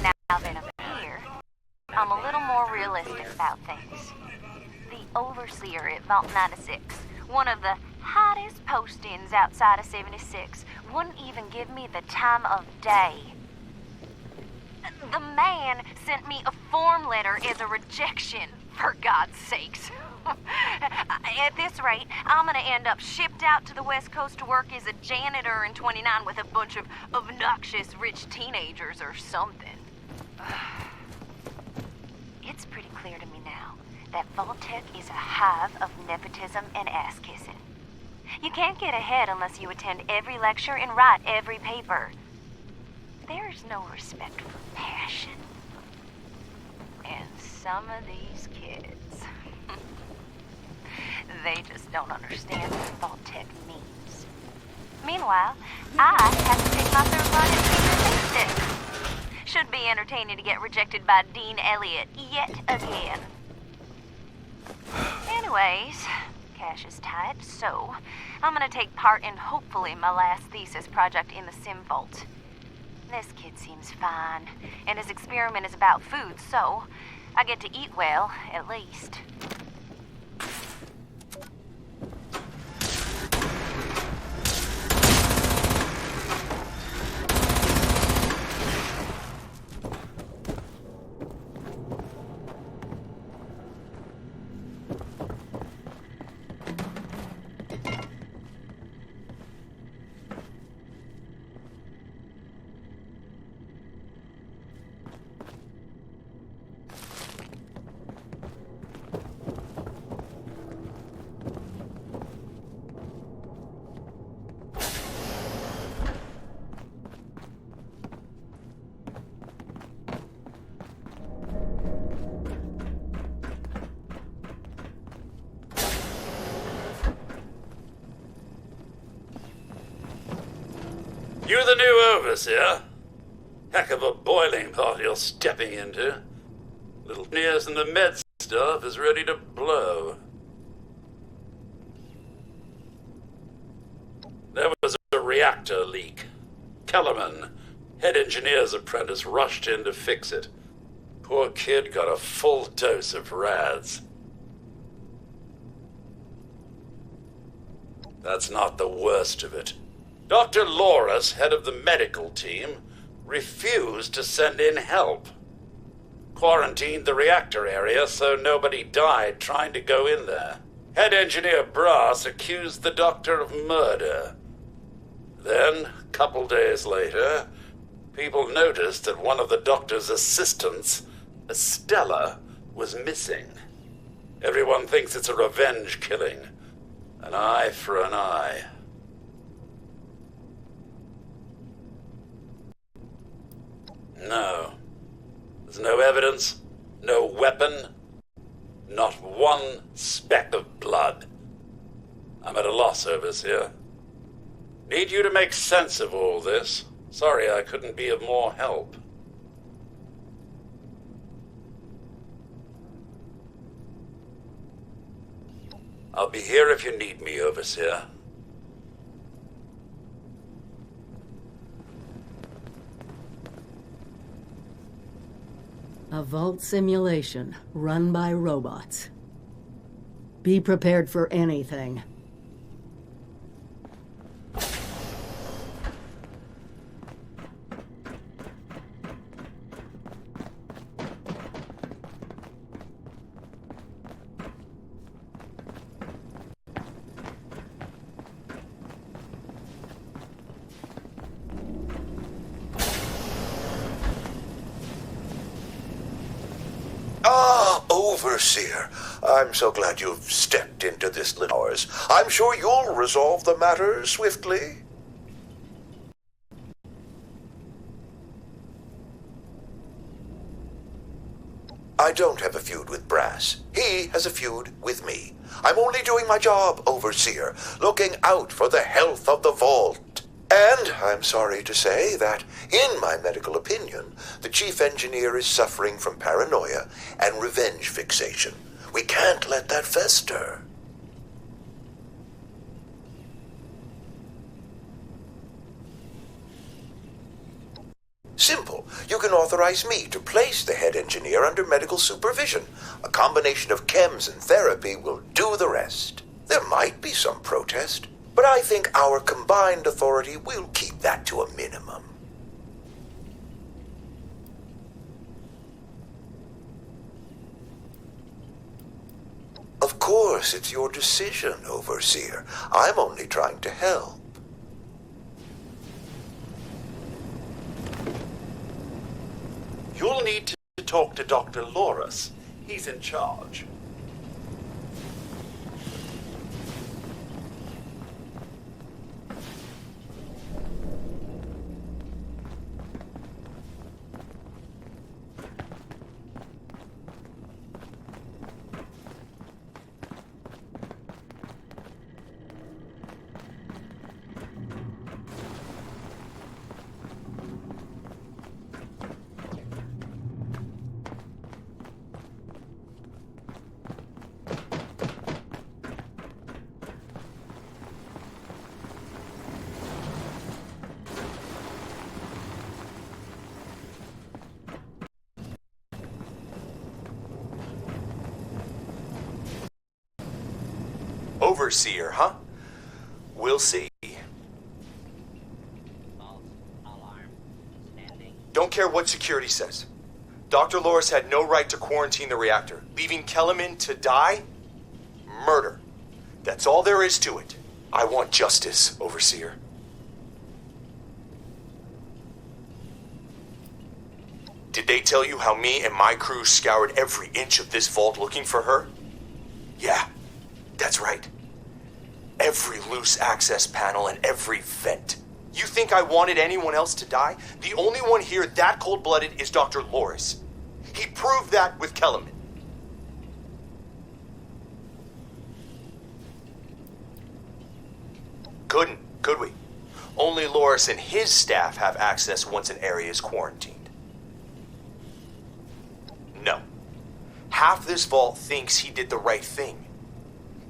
Now that I'm here, I'm a little more realistic about things. The overseer at Vault 96, one of the hottest postings outside of 76, wouldn't even give me the time of day. The man sent me a form letter as a rejection, for God's sakes. At this rate, I'm gonna end up shipped out to the West Coast to work as a janitor in 29 with a bunch of obnoxious rich teenagers or something. It's pretty clear to me now that Vault-Tec is a hive of nepotism and ass-kissing. You can't get ahead unless you attend every lecture and write every paper. There's no respect for passion. And some of these kids, they just don't understand what Vault-Tec means. Meanwhile, I have to take my third run at Senior Tech. Should be entertaining to get rejected by Dean Elliott yet again. Anyways, cash is tight, so I'm gonna take part in hopefully my last thesis project in the Sim Vault. This kid seems fine, and his experiment is about food, so I get to eat well, at least. You the new overseer? Heck of a boiling pot you're stepping into. Little Nears and the med stuff is ready to blow. There was a reactor leak. Kellerman, head engineer's apprentice, rushed in to fix it. Poor kid got a full dose of rads. That's not the worst of it. Dr. Loris, head of the medical team, refused to send in help. Quarantined the reactor area so nobody died trying to go in there. Head engineer Brass accused the doctor of murder. Then, a couple days later, people noticed that one of the doctor's assistants, Estella, was missing. Everyone thinks it's a revenge killing. An eye for an eye. No. There's no evidence, no weapon, not one speck of blood. I'm at a loss, Overseer. Need you to make sense of all this. Sorry I couldn't be of more help. I'll be here if you need me, Overseer. A vault simulation run by robots. Be prepared for anything. Overseer, I'm so glad you've stepped into this little hours. I'm sure you'll resolve the matter swiftly. I don't have a feud with Brass. He has a feud with me. I'm only doing my job, Overseer, looking out for the health of the vault. And I'm sorry to say that, in my medical opinion, the chief engineer is suffering from paranoia and revenge fixation. We can't let that fester. Simple. You can authorize me to place the head engineer under medical supervision. A combination of chems and therapy will do the rest. There might be some protest, but I think our combined authority will keep that to a minimum. Of course. course, it's your decision, Overseer. I'm only trying to help. You'll need to talk to Dr. Loris. He's in charge. Overseer, huh? We'll see. Don't care what security says. Dr. Loris had no right to quarantine the reactor. Leaving Kellerman to die? Murder. That's all there is to it. I want justice, Overseer. Did they tell you how me and my crew scoured every inch of this vault looking for her? Yeah, that's right. Every loose access panel and every vent. You think I wanted anyone else to die? The only one here that cold-blooded is Dr. Loris. He proved that with Kellerman. Couldn't, could we? Only Loris and his staff have access once an area is quarantined. No. Half this vault thinks he did the right thing.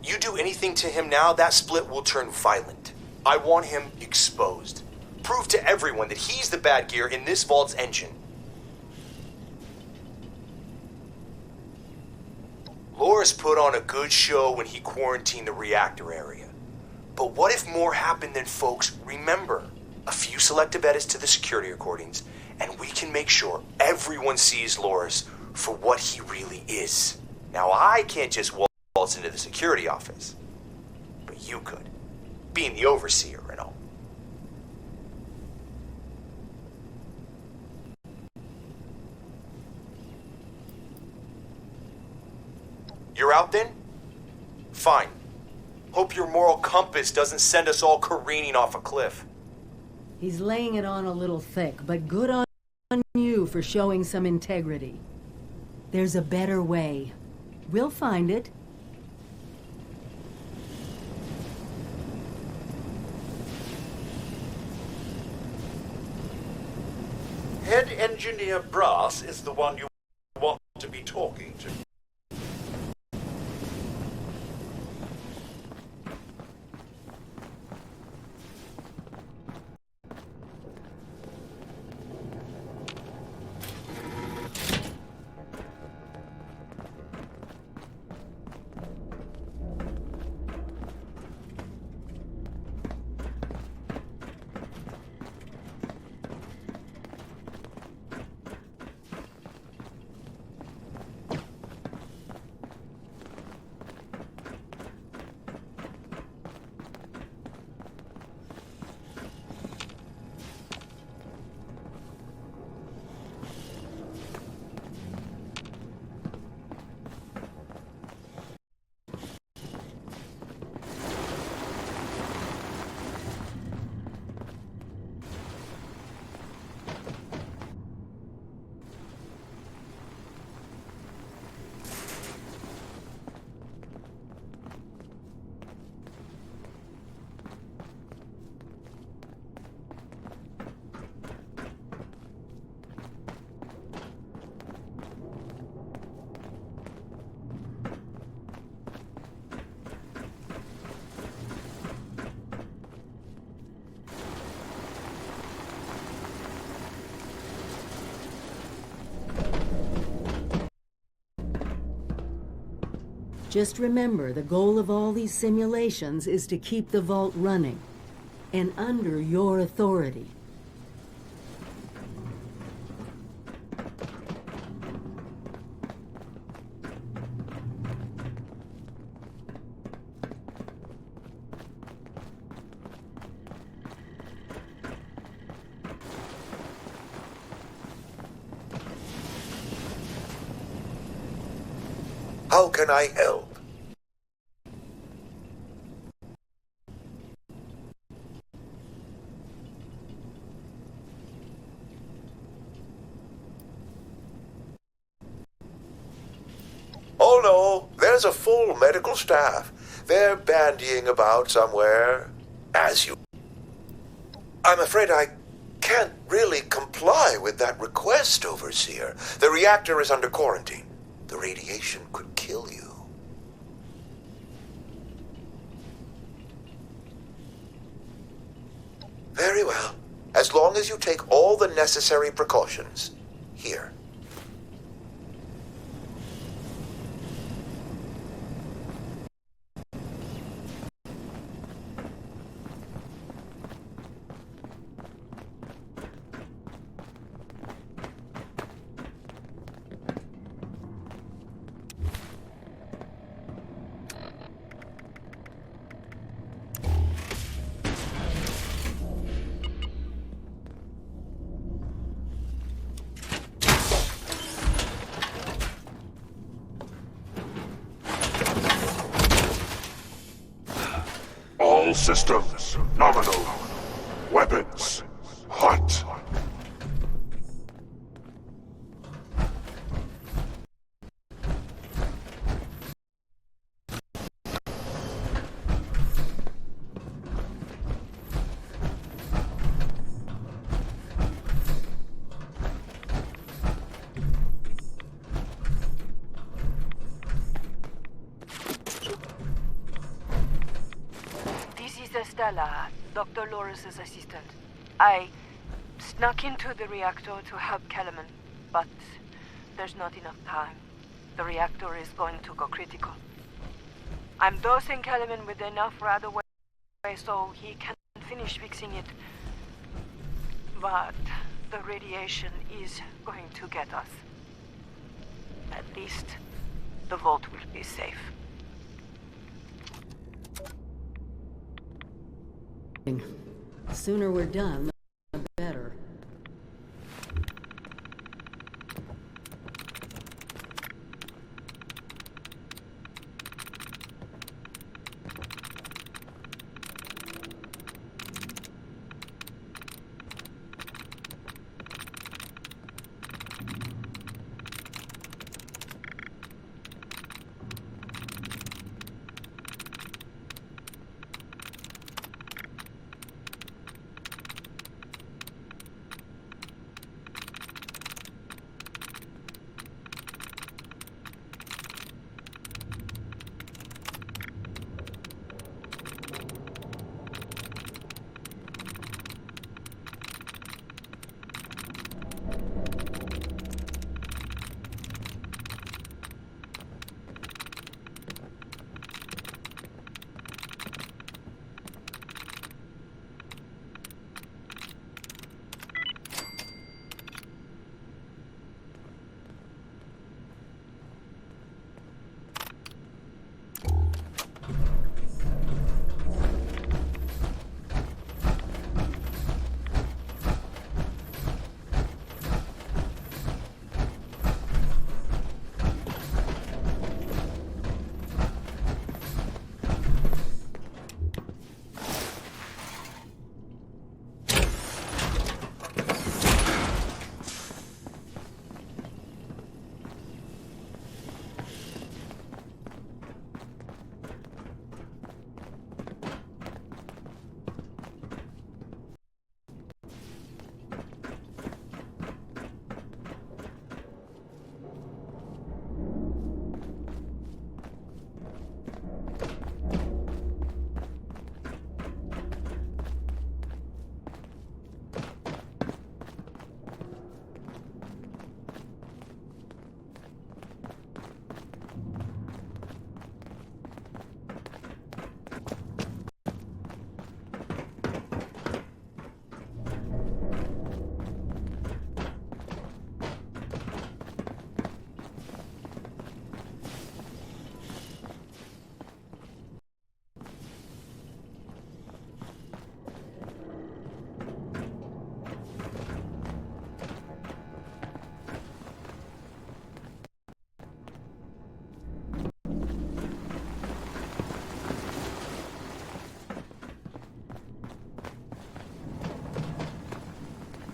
You do anything to him now, that split will turn violent. I want him exposed. Prove to everyone that he's the bad gear in this vault's engine. Loris put on a good show when he quarantined the reactor area. But what if more happened than folks remember? A few selective edits to the security recordings, and we can make sure everyone sees Loris for what he really is. Now, I can't just waltz into the security office, but you could, being the overseer and all. You're out then? Fine. Hope your moral compass doesn't send us all careening off a cliff. He's laying it on a little thick, but good on you for showing some integrity. There's a better way. We'll find it. Head Engineer Brass is the one you want to be talking to. Just remember, the goal of all these simulations is to keep the vault running, and under your authority. How can I help? Oh no, there's a full medical staff. They're bandying about somewhere, as you... I'm afraid I can't really comply with that request, Overseer. The reactor is under quarantine. The radiation could kill you. Very well. As long as you take all the necessary precautions. Here. All systems nominal. Weapons hot. Stella, Dr. Loris' assistant. I snuck into the reactor to help Kellerman, but there's not enough time. The reactor is going to go critical. I'm dosing Kellerman with enough Radaway so he can finish fixing it. But the radiation is going to get us. At least the vault will be safe. The sooner we're done, the better.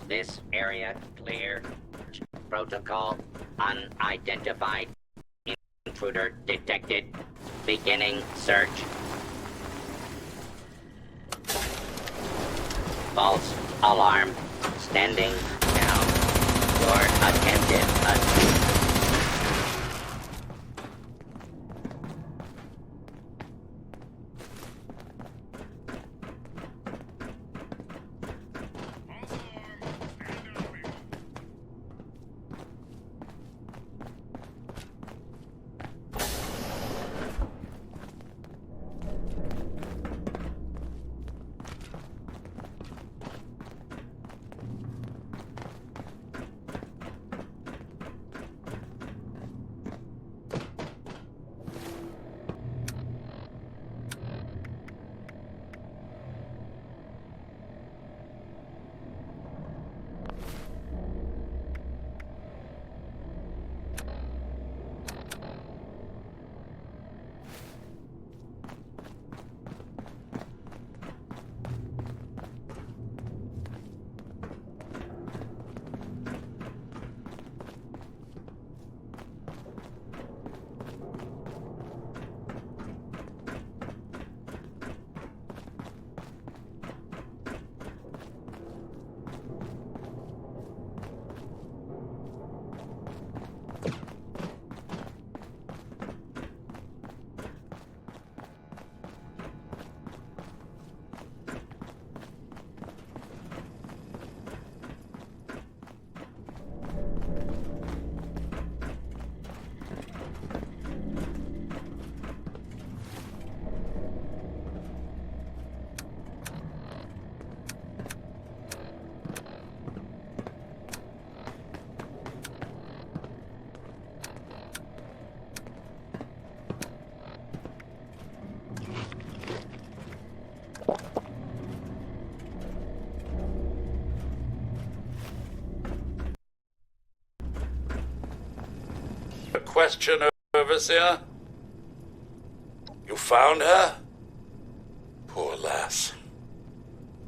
this area clear. Protocol unidentified. Intruder detected. Beginning search. False alarm. Standing down. Your attempted question, Overseer? You found her? Poor lass.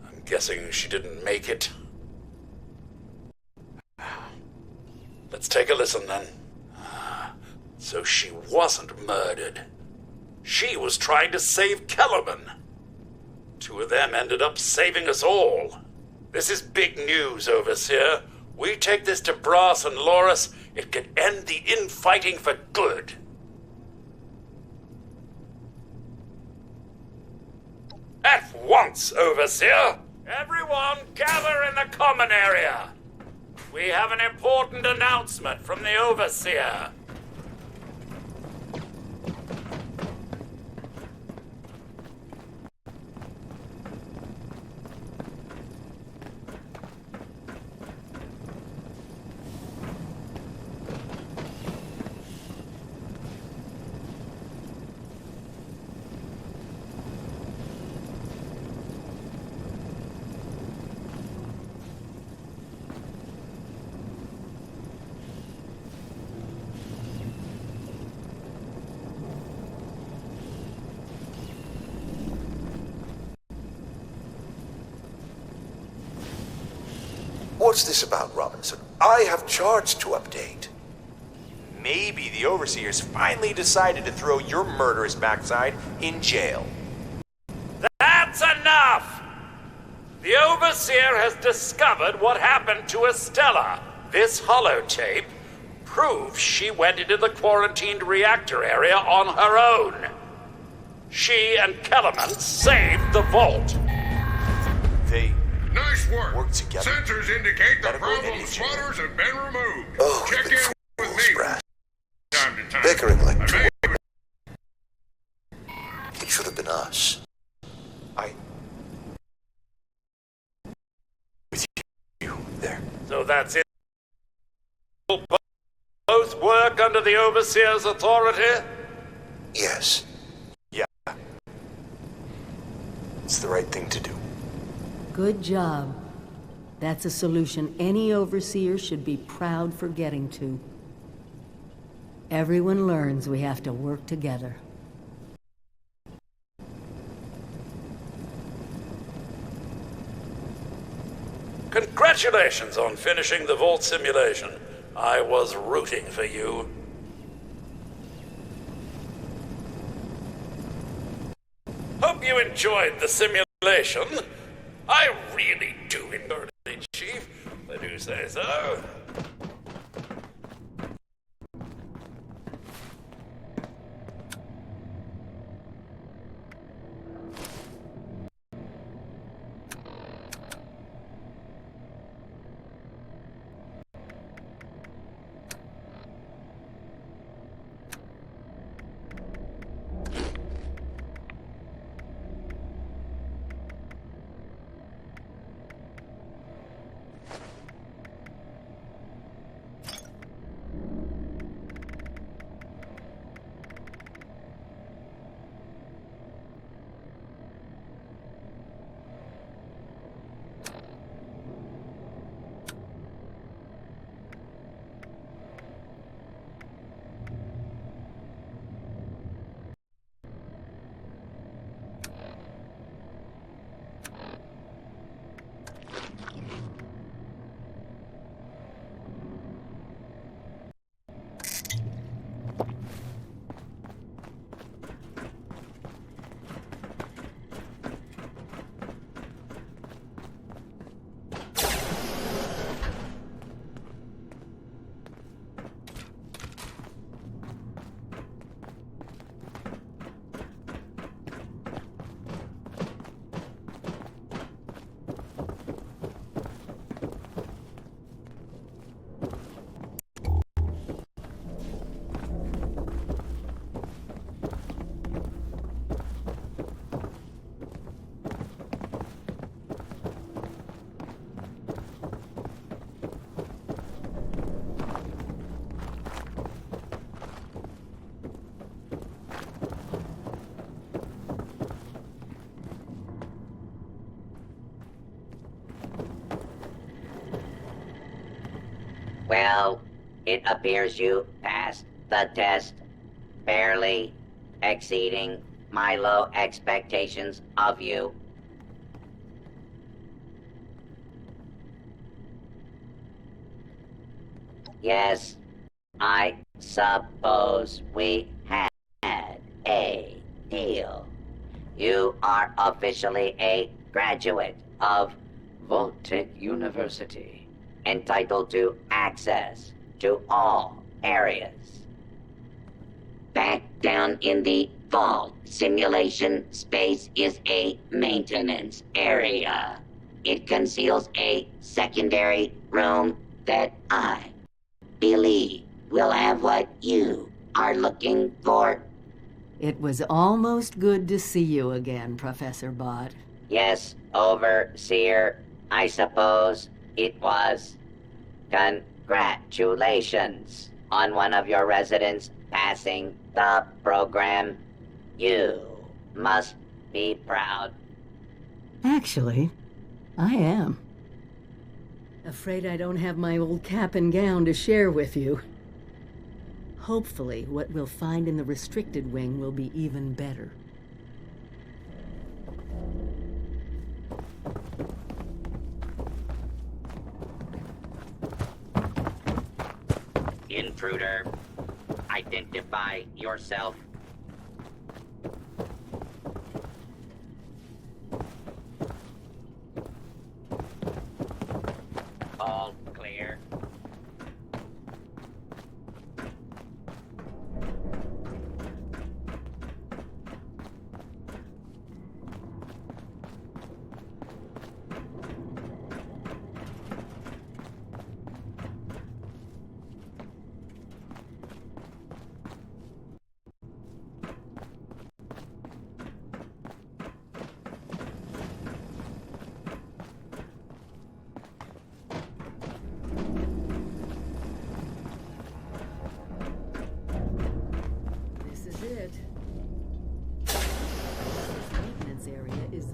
I'm guessing she didn't make it. Let's take a listen then. So she wasn't murdered. She was trying to save Kellerman. Two of them ended up saving us all. This is big news, Overseer. We take this to Brass and Loris, it could end the infighting for good. At once, Overseer! Everyone gather in the common area! We have an important announcement from the Overseer. What's this about, Robinson? I have charts to update. Maybe the Overseers finally decided to throw your murderous backside in jail. That's enough! The Overseer has discovered what happened to Estella. This holotape proves she went into the quarantined reactor area on her own. She and Kellerman saved the vault. They Nice work. Together. Sensors indicate the problem spotters have been removed. Oh, check in with me from time to time. Bickering like two. It should have been us. With you there. So that's it. Both work under the Overseer's authority? Yes. Yeah. It's the right thing to do. Good job. That's a solution any overseer should be proud for getting to. Everyone learns we have to work together. Congratulations! Congratulations on finishing the vault simulation. I was rooting for you. Hope you enjoyed the simulation. I really do enjoy it, Chief. I do say so. Well, it appears you passed the test, barely exceeding my low expectations of you. Yes, I suppose we had a deal. You are officially a graduate of Vault-Tec University, entitled to access to all areas. Back down in the vault, simulation space is a maintenance area. It conceals a secondary room that I believe will have what you are looking for. It was almost good to see you again, Professor Bott. Yes, Overseer, I suppose it was. Congratulations on one of your residents passing the program. You must be proud. Actually, I am. Afraid I don't have my old cap and gown to share with you. Hopefully, what we'll find in the restricted wing will be even better. Intruder, identify yourself. All clear.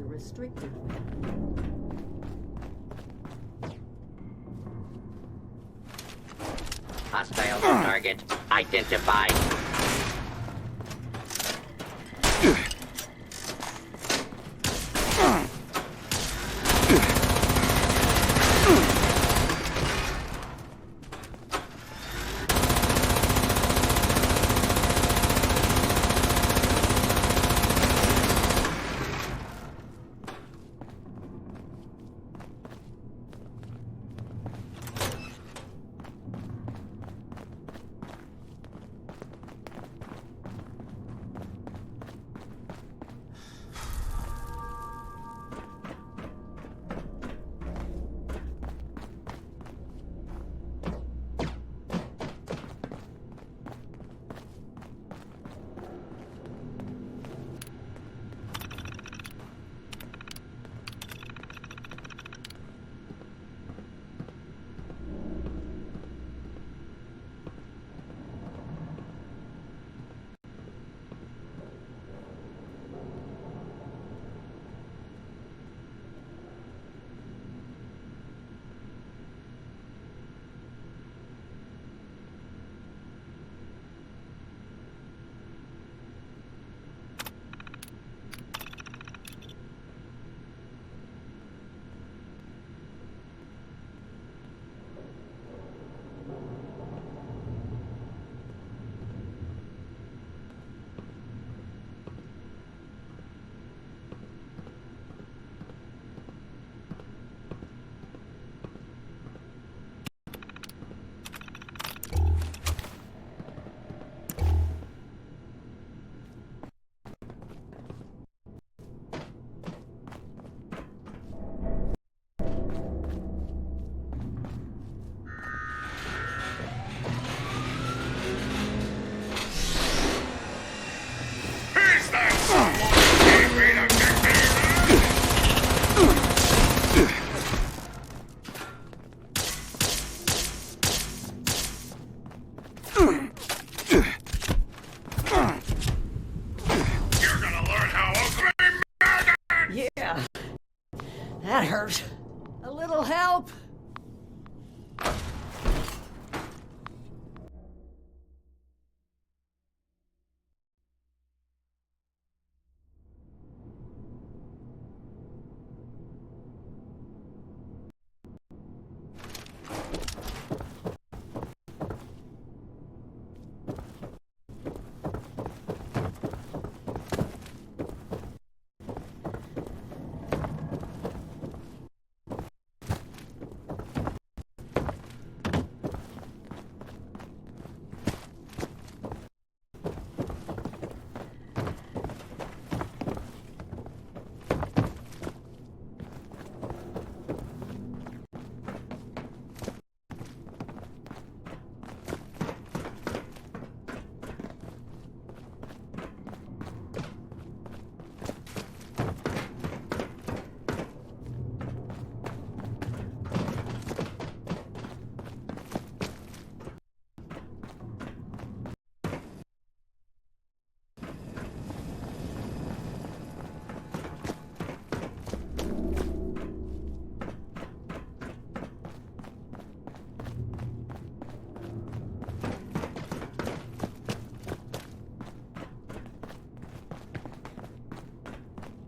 Restricted. Hostile target identified. You're gonna learn how ugly murder! Yeah. That hurt. A little help?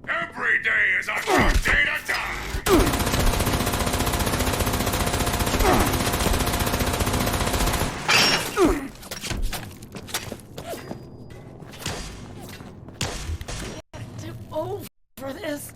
Every day is a good day to die! Over this.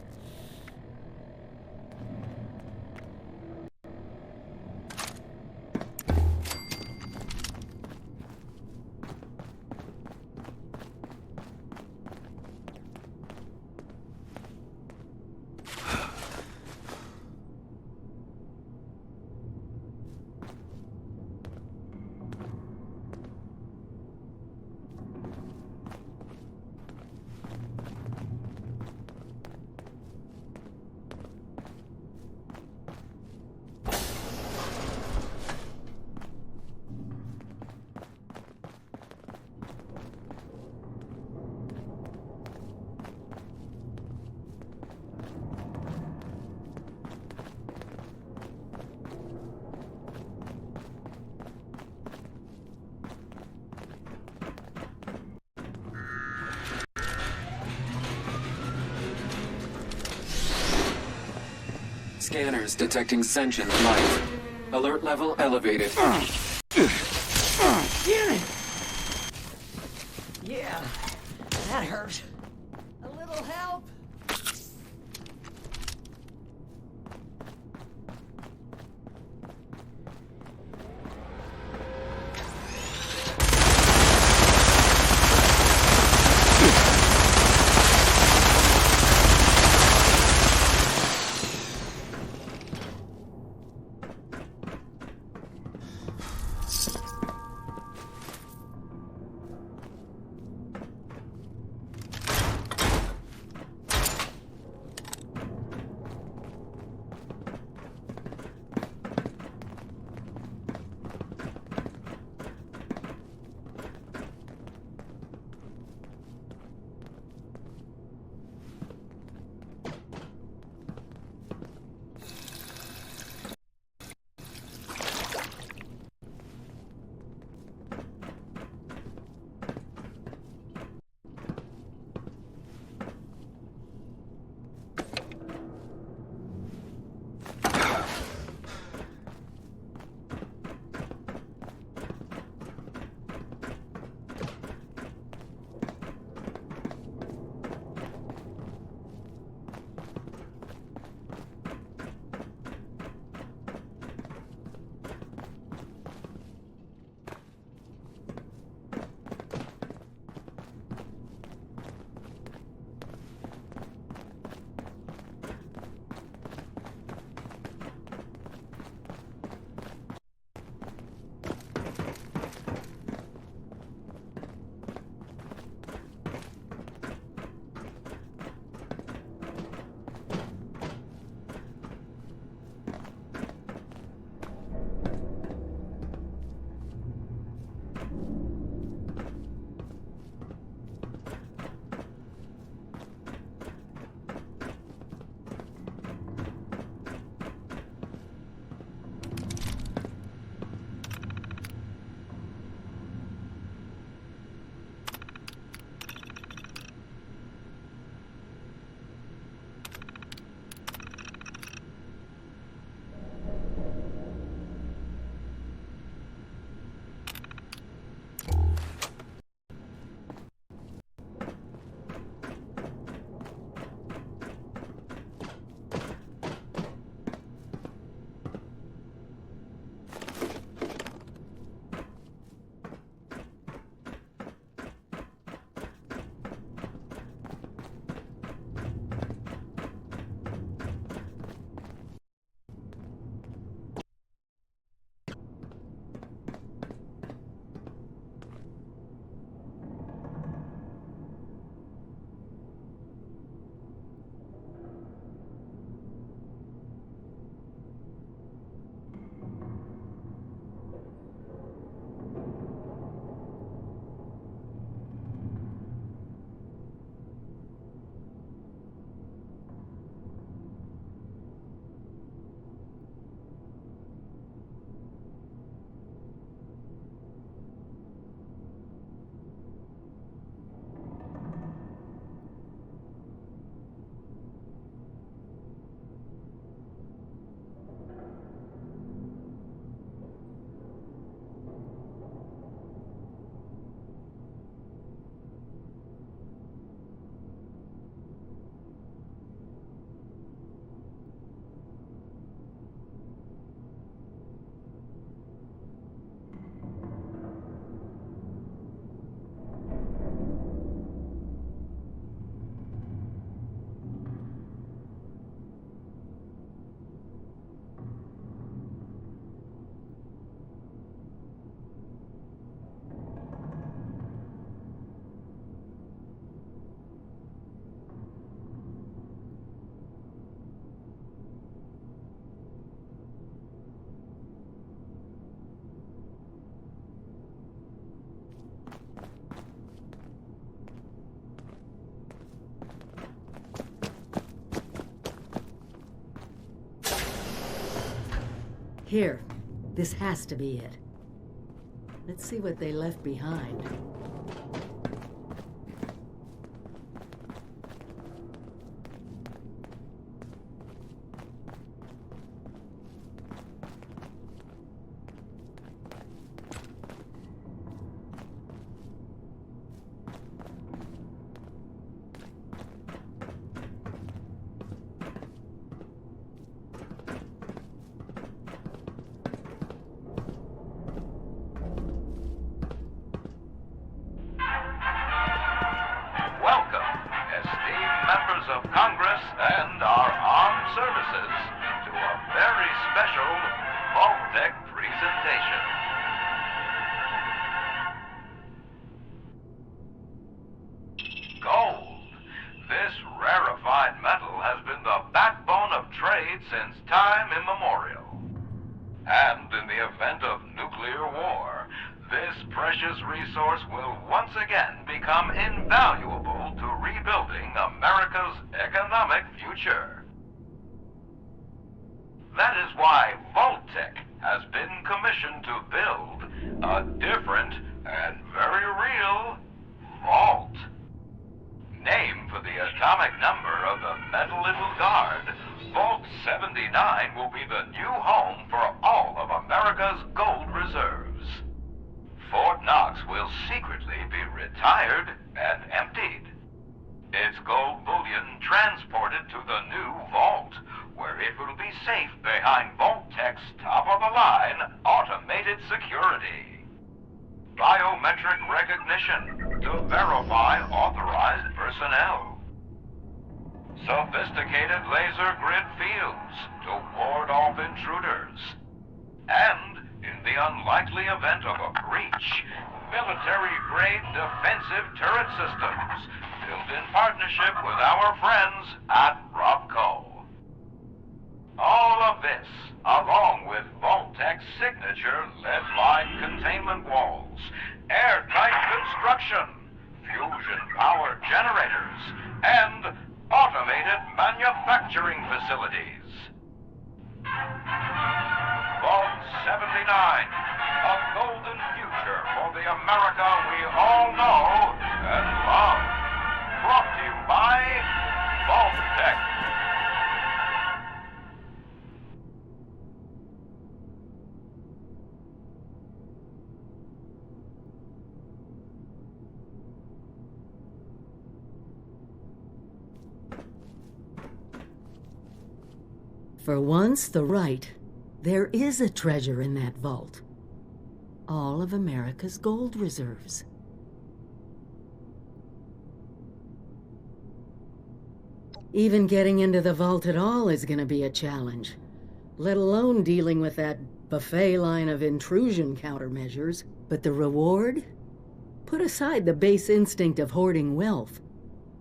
Scanners detecting sentient life. Alert level elevated. Damn it! Yeah, that hurt. A little help? Here, this has to be it. Let's see what they left behind. Welcome, esteemed members of Congress and our armed services, to a very special Vault-Tec presentation. Gold. This rarefied metal has been the backbone of trade since time immemorial. And in the event of nuclear war, this precious resource will once again become invaluable to rebuilding America's economic future. That is why Vault-Tec has been commissioned to build a different and very real vault. Named for the atomic number of the metal little guard, Vault 79 will be the new home for all of America's gold reserves. Fort Knox will secretly be retired and emptied. Its gold bullion transported to the new vault, where it will be safe behind Vault-Tec's top-of-the-line automated security. Biometric recognition to verify authorized personnel. Sophisticated laser grid fields to ward off intruders. And, in the unlikely event of a breach, military-grade defensive turret systems built in partnership with our friends at Robco. All of this, along with Vault-Tec's signature lead-lined containment walls, airtight construction, fusion-powered generators, and automated manufacturing facilities. Vault 79, a golden future for the America we all know and love. Brought to you by Vault-Tec. For once, the right. There is a treasure in that vault. All of America's gold reserves. Even getting into the vault at all is going to be a challenge, let alone dealing with that buffet line of intrusion countermeasures. But the reward? Put aside the base instinct of hoarding wealth.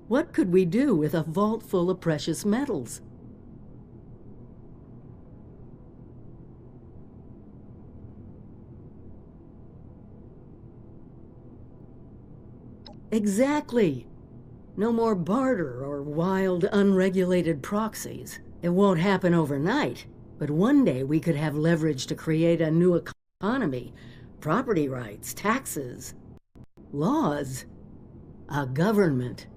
What could we do with a vault full of precious metals? Exactly. No more barter or wild, unregulated proxies. It won't happen overnight, but one day we could have leverage to create a new economy, property rights, taxes, laws, a government.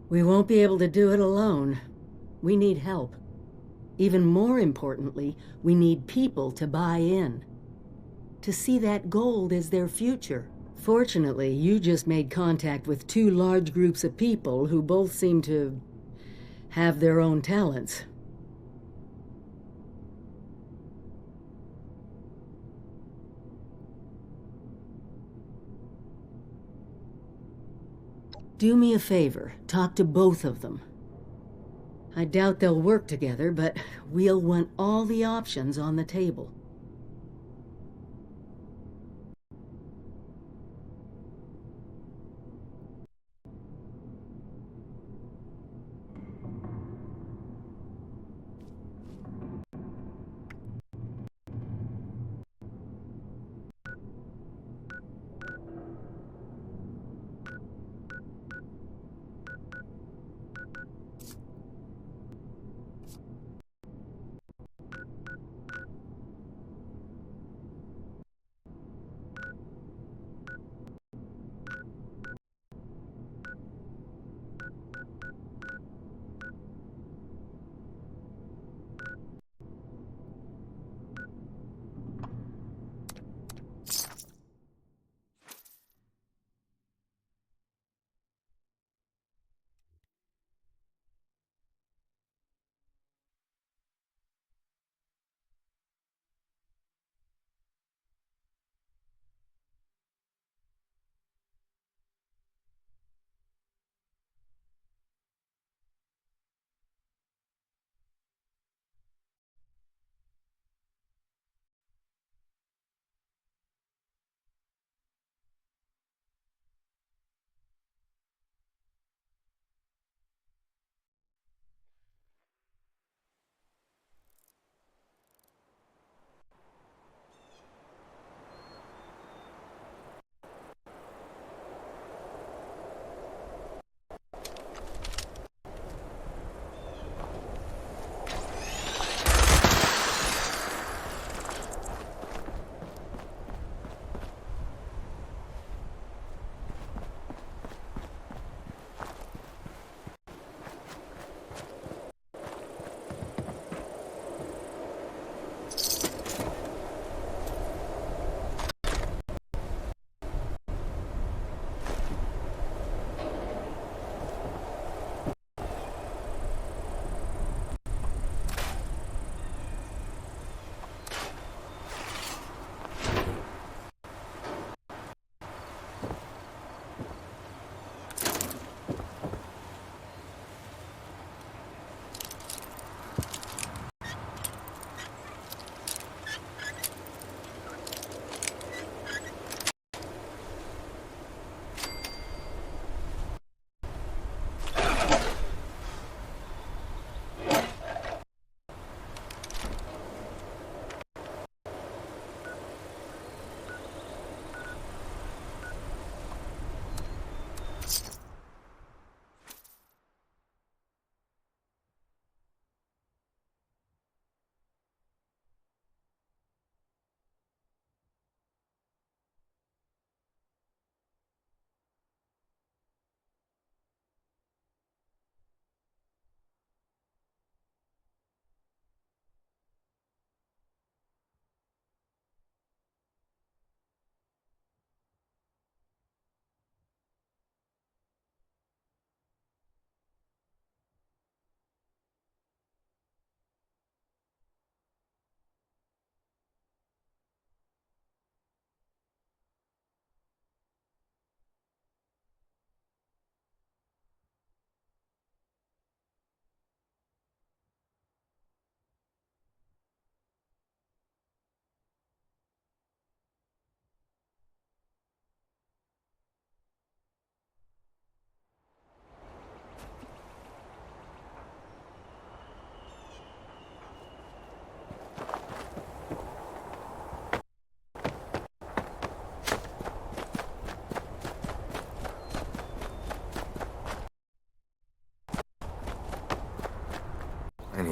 We won't be able to do it alone. We need help. Even more importantly, we need people to buy in. To see that gold as their future. Fortunately, you just made contact with two large groups of people who both seem to have their own talents. Do me a favor, talk to both of them. I doubt they'll work together, but we'll want all the options on the table.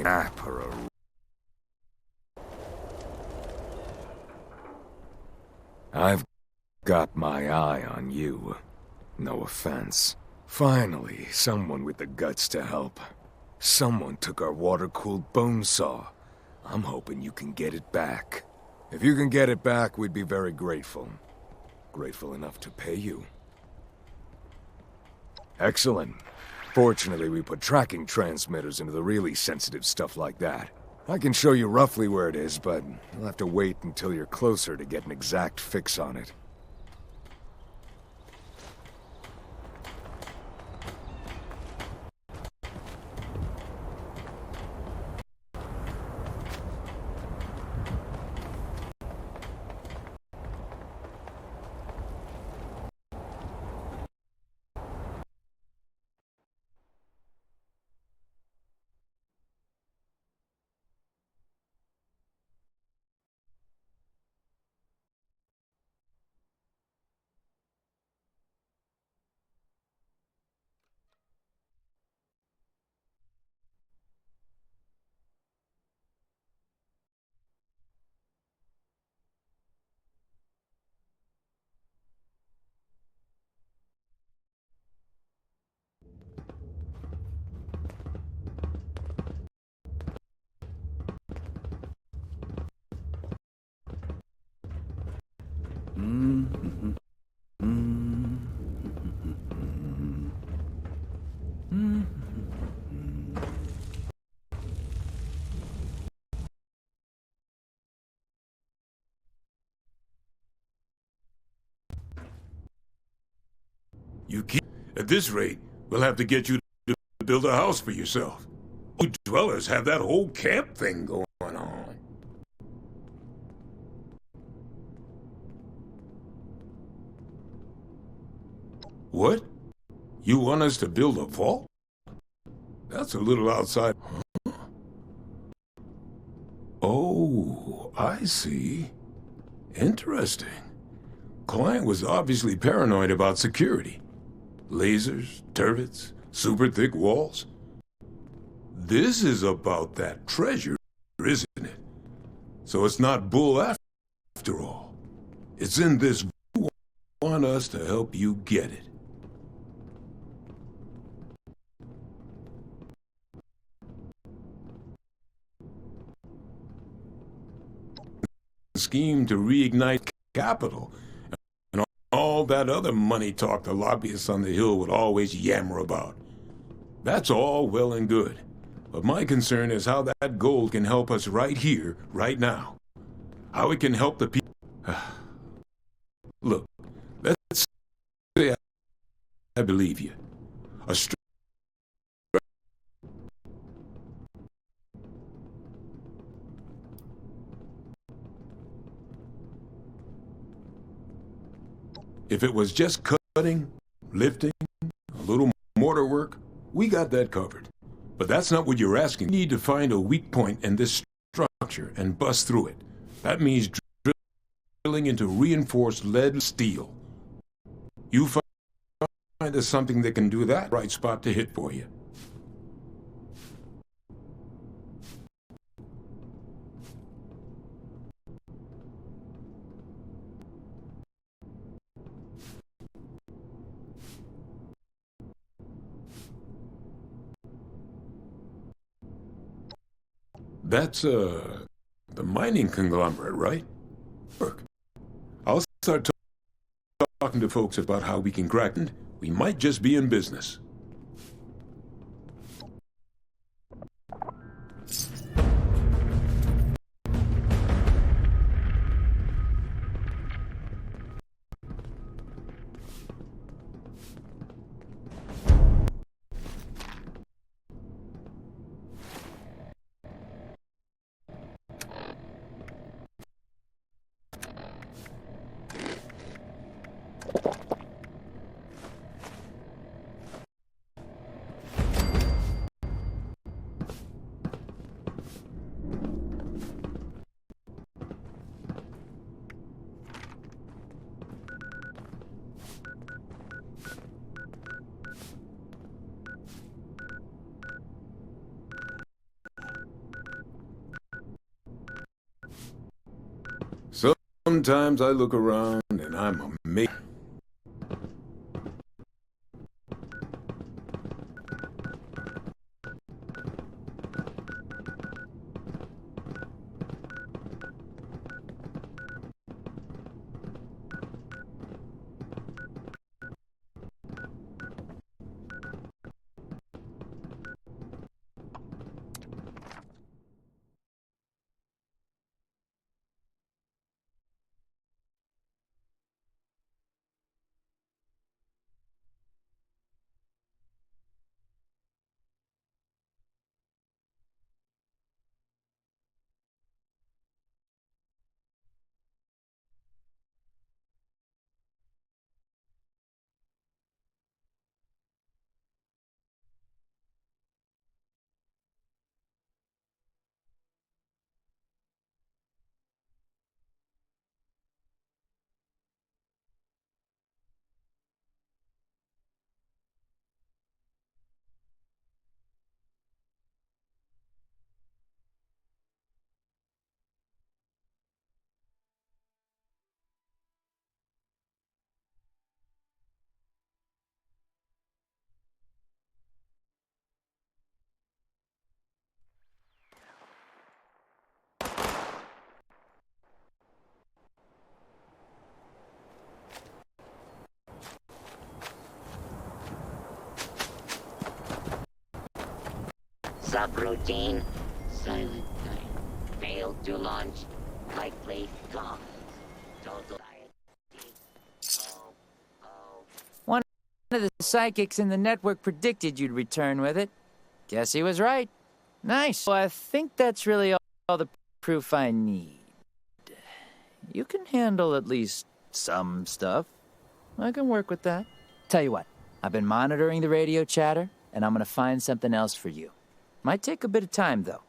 Cap or a... I've got my eye on you. No offense. Finally, someone with the guts to help. Someone took our water-cooled bone saw. I'm hoping you can get it back. If you can get it back, we'd be very grateful. Grateful enough to pay you. Excellent. Fortunately, we put tracking transmitters into the really sensitive stuff like that. I can show you roughly where it is, but you'll have to wait until you're closer to get an exact fix on it. You keep... At this rate, we'll have to get you to build a house for yourself. You dwellers have that whole camp thing going on. What? You want us to build a vault? That's a little outside. Huh? Oh, I see. Interesting. Client was obviously paranoid about security. Lasers, turrets, super thick walls. This is about that treasure, isn't it? So it's not bull after all. It's in this. You want us to help you get it. Scheme to reignite capital. And all that other money talk the lobbyists on the Hill would always yammer about. That's all well and good. But my concern is how that gold can help us right here, right now. How it can help the people. Look, let's say I believe you. If it was just cutting, lifting, a little mortar work, we got that covered. But that's not what you're asking. You need to find a weak point in this structure and bust through it. That means drilling into reinforced lead steel. You find us something that can do that, right spot to hit for you. That's, the mining conglomerate, right? Work. I'll start talking to folks about how we can crack it. We might just be in business. Sometimes I look around and I'm amazed. Subroutine. Silent time. Failed to launch. Likely cause. Total. One of the psychics in the network predicted you'd return with it. Guess he was right. Nice. Well, I think that's really all the proof I need. You can handle at least some stuff. I can work with that. Tell you what, I've been monitoring the radio chatter, and I'm gonna find something else for you. Might take a bit of time, though.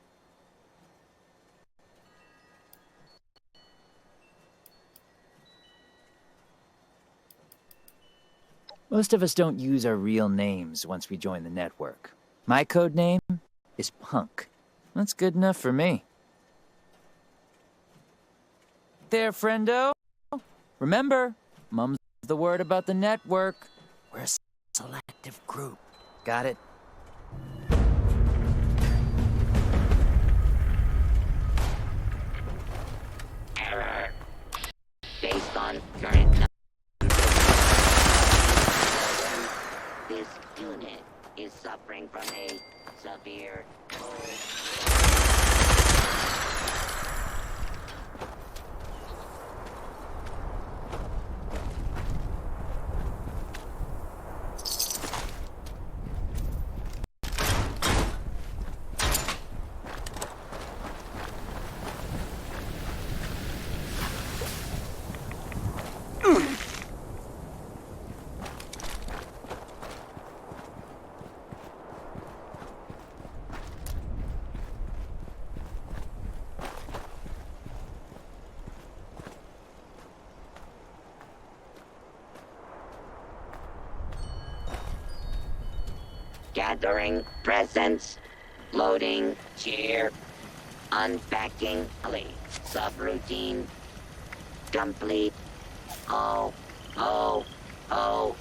Most of us don't use our real names once we join the network. My code name is Punk. That's good enough for me. There, friendo. Remember, mum's the word about the network. We're a selective group. Got it? Error. Based on current this unit is suffering from a severe gathering presents, loading, cheer, unpacking, subroutine, complete, oh, oh, oh.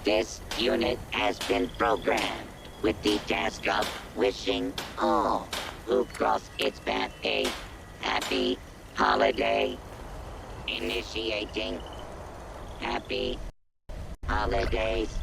This unit has been programmed with the task of wishing all who cross its path a happy holiday. Initiating happy holidays.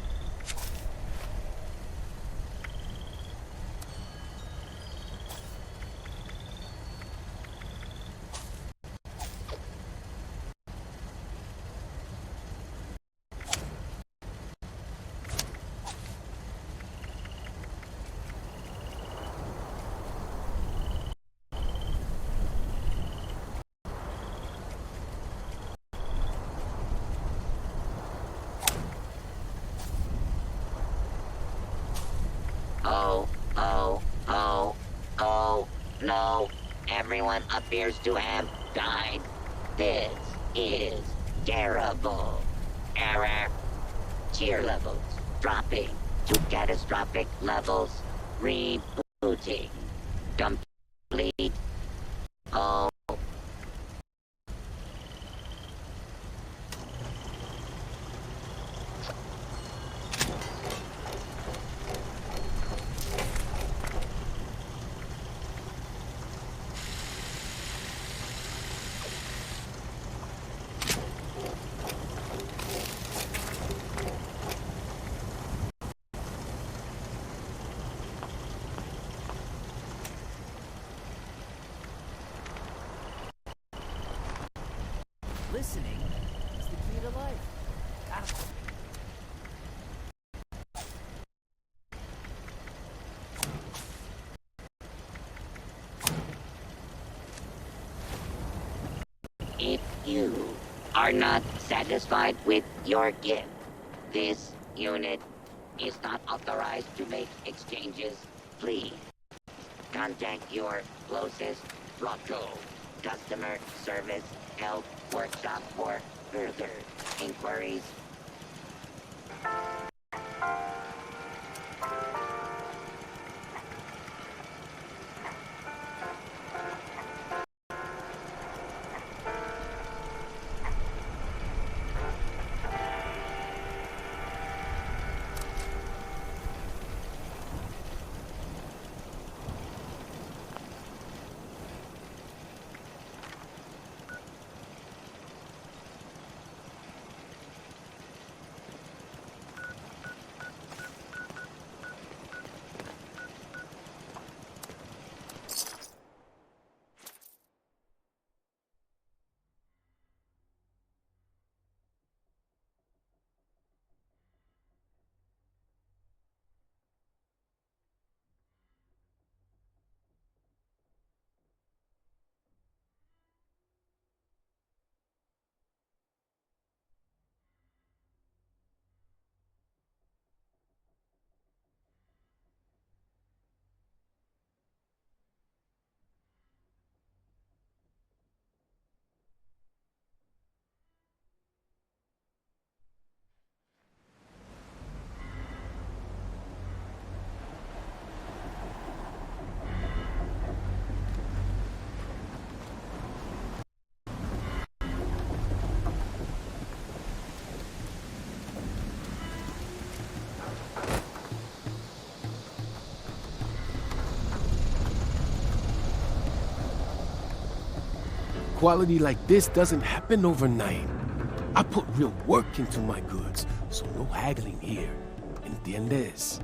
Everyone appears to have died. This is terrible. Error. Tier levels dropping to catastrophic levels. Rebooting. Complete. Oh. Listening is the key to life. If you are not satisfied with your gift, this unit is not authorized to make exchanges. Please contact your closest Rocco customer service help workshop for further inquiries. Quality like this doesn't happen overnight. I put real work into my goods, so no haggling here. ¿Entiendes?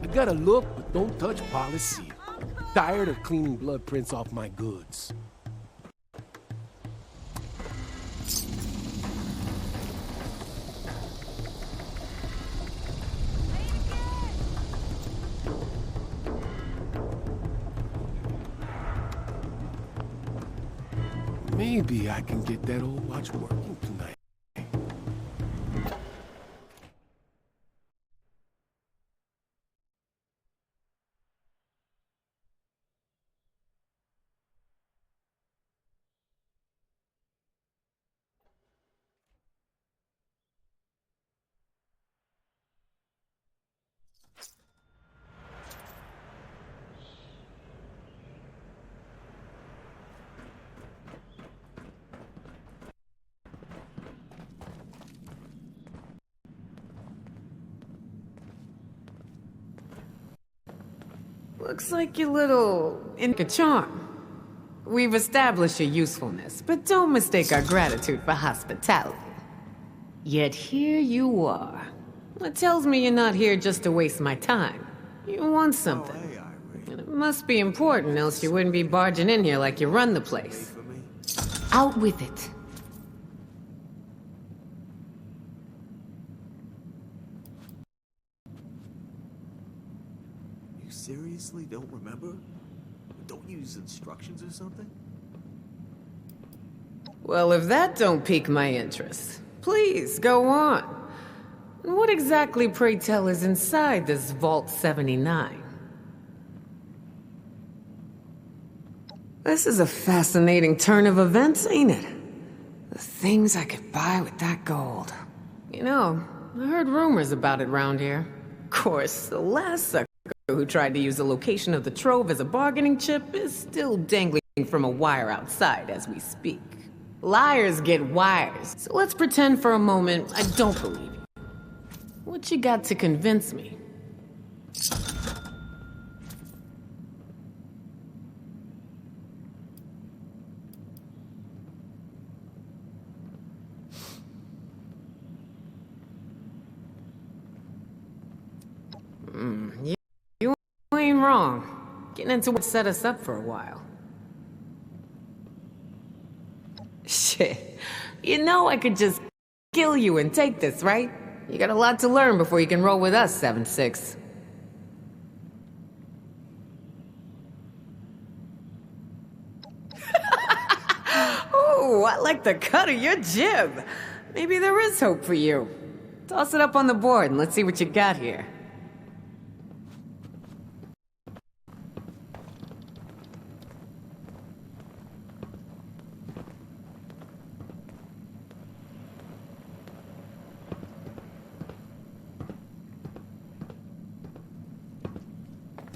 I got a look, but don't touch policy. Tired of cleaning blood prints off my goods. Maybe I can get that old watch working tonight. Looks like your little a charm. We've established your usefulness, but don't mistake our gratitude for hospitality. Yet here you are. It tells me you're not here just to waste my time. You want something. And it must be important, else you wouldn't be barging in here like you run the place. Out with it. Seriously don't remember? Don't use instructions or something? Well, if that don't pique my interest, please go on. What exactly, pray tell, is inside this Vault 79? This is a fascinating turn of events, ain't it? The things I could buy with that gold. You know, I heard rumors about it round here. Of course, the last sucker who tried to use the location of the trove as a bargaining chip is still dangling from a wire outside as we speak. Liars get wires, so let's pretend for a moment I don't believe you. What you got to convince me? You ain't wrong. Getting into what set us up for a while. Shit. You know I could just kill you and take this, right? You got a lot to learn before you can roll with us, 7-6. Ooh, I like the cut of your jib. Maybe there is hope for you. Toss it up on the board and let's see what you got here.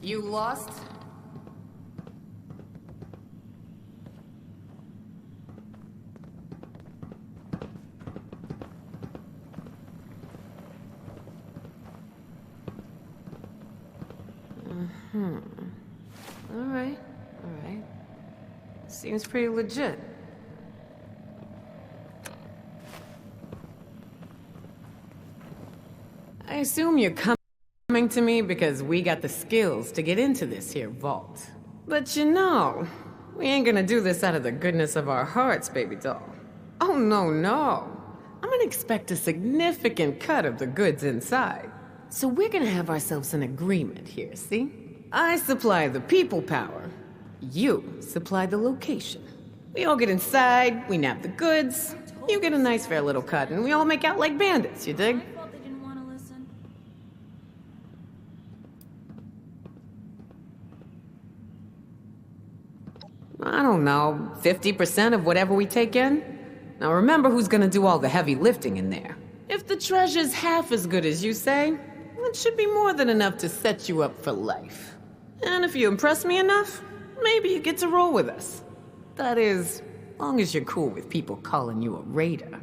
You lost? Alright. Seems pretty legit. I assume you're coming to me because we got the skills to get into this here vault. But you know, we ain't gonna do this out of the goodness of our hearts, baby doll. Oh, no. I'm gonna expect a significant cut of the goods inside. So we're gonna have ourselves an agreement here, see? I supply the people power. You supply the location. We all get inside, we nab the goods, you get a nice fair little cut, and we all make out like bandits, you dig? I don't know, 50% of whatever we take in? Now remember who's gonna do all the heavy lifting in there. If the treasure's half as good as you say, it should be more than enough to set you up for life. And if you impress me enough, maybe you get to roll with us. That is, long as you're cool with people calling you a raider.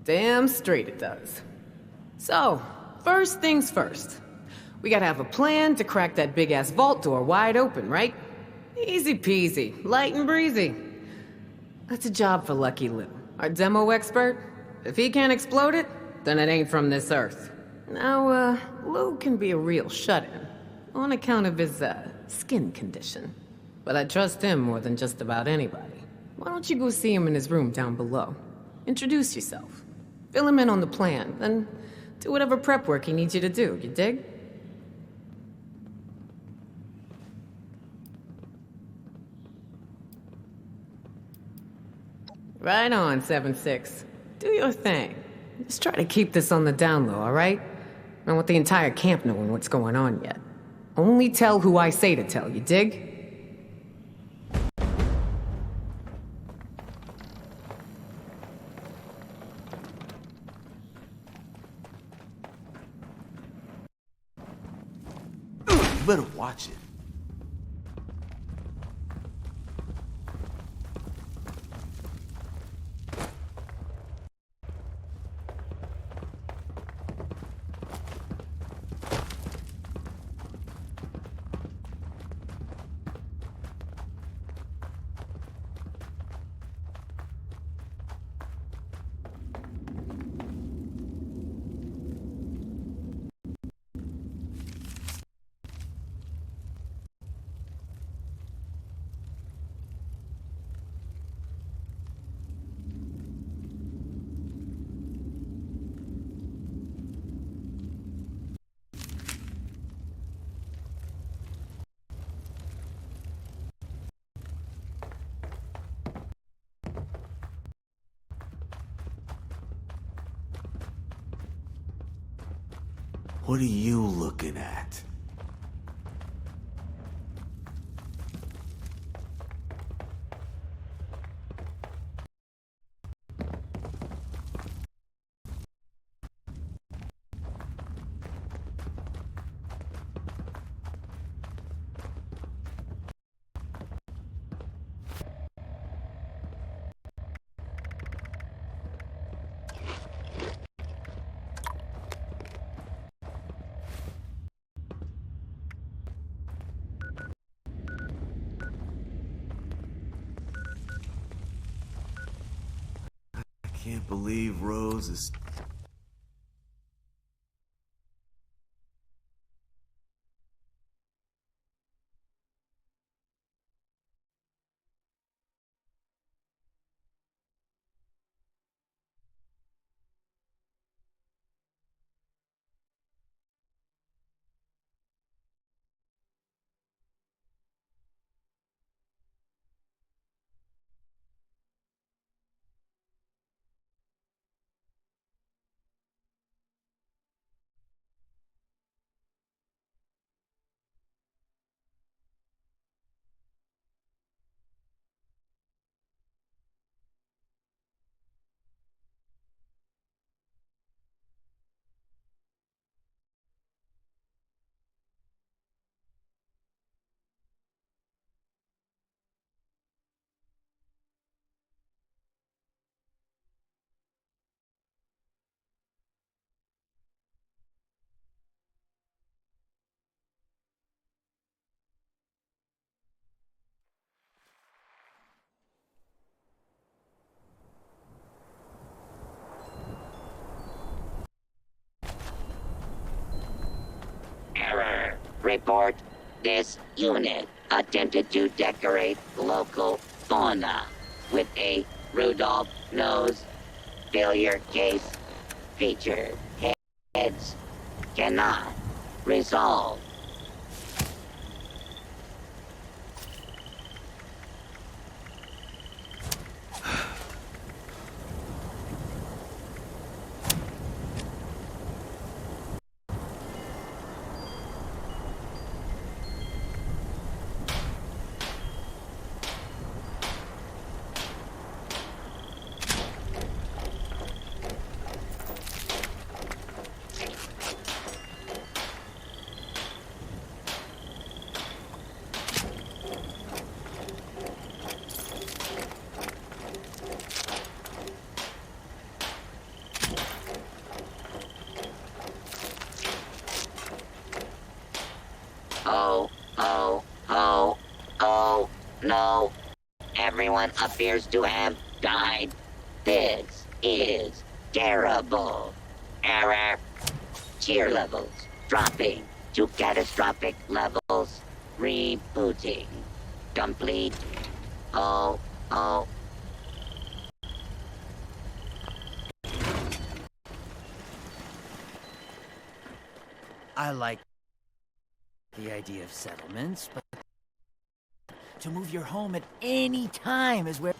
Damn straight it does. So, first things first. We gotta have a plan to crack that big-ass vault door wide open, right? Easy peasy, light and breezy. That's a job for Lucky Lou, our demo expert. If he can't explode it, then it ain't from this earth. Now, Lou can be a real shut-in, on account of his, skin condition. But I trust him more than just about anybody. Why don't you go see him in his room down below? Introduce yourself. Fill him in on the plan, then do whatever prep work he needs you to do, you dig? Right on, 7-6. Do your thing. Just try to keep this on the down low, alright? I don't want the entire camp knowing what's going on yet. Only tell who I say to tell, you dig? You better watch it. What are you looking at? I can't believe Rose is... Error. Report. This unit attempted to decorate local fauna with a Rudolph nose. Failure case featured. Heads cannot resolve. Oh, no. Everyone appears to have died. This is terrible. Error. Cheer levels dropping to catastrophic levels. Rebooting. Complete. Oh. I like the idea of settlements, but to move your home at any time is where...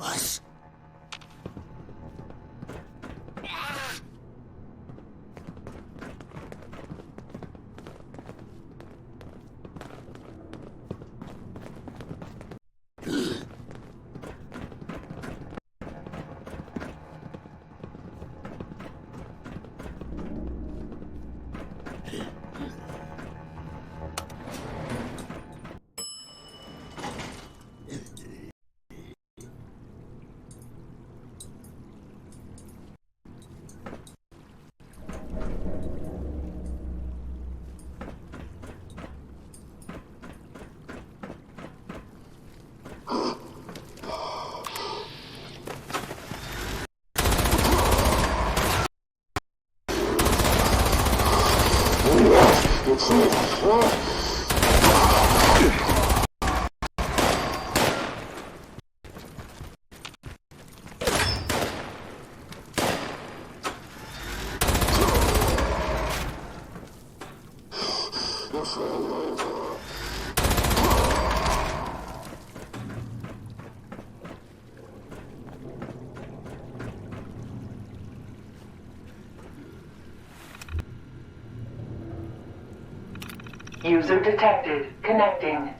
Us? User detected. Connecting.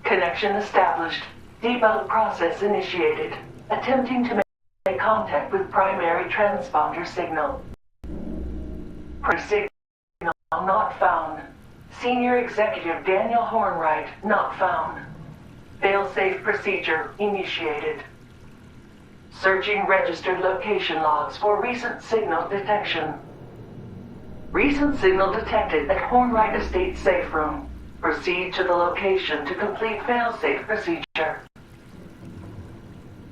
Connection established. Debug process initiated. Attempting to make contact with primary transponder signal. Signal not found. Senior Executive Daniel Hornwright not found. Failsafe procedure initiated. Searching registered location logs for recent signal detection. Recent signal detected at Hornwright Estate safe room. Proceed to the location to complete failsafe procedure.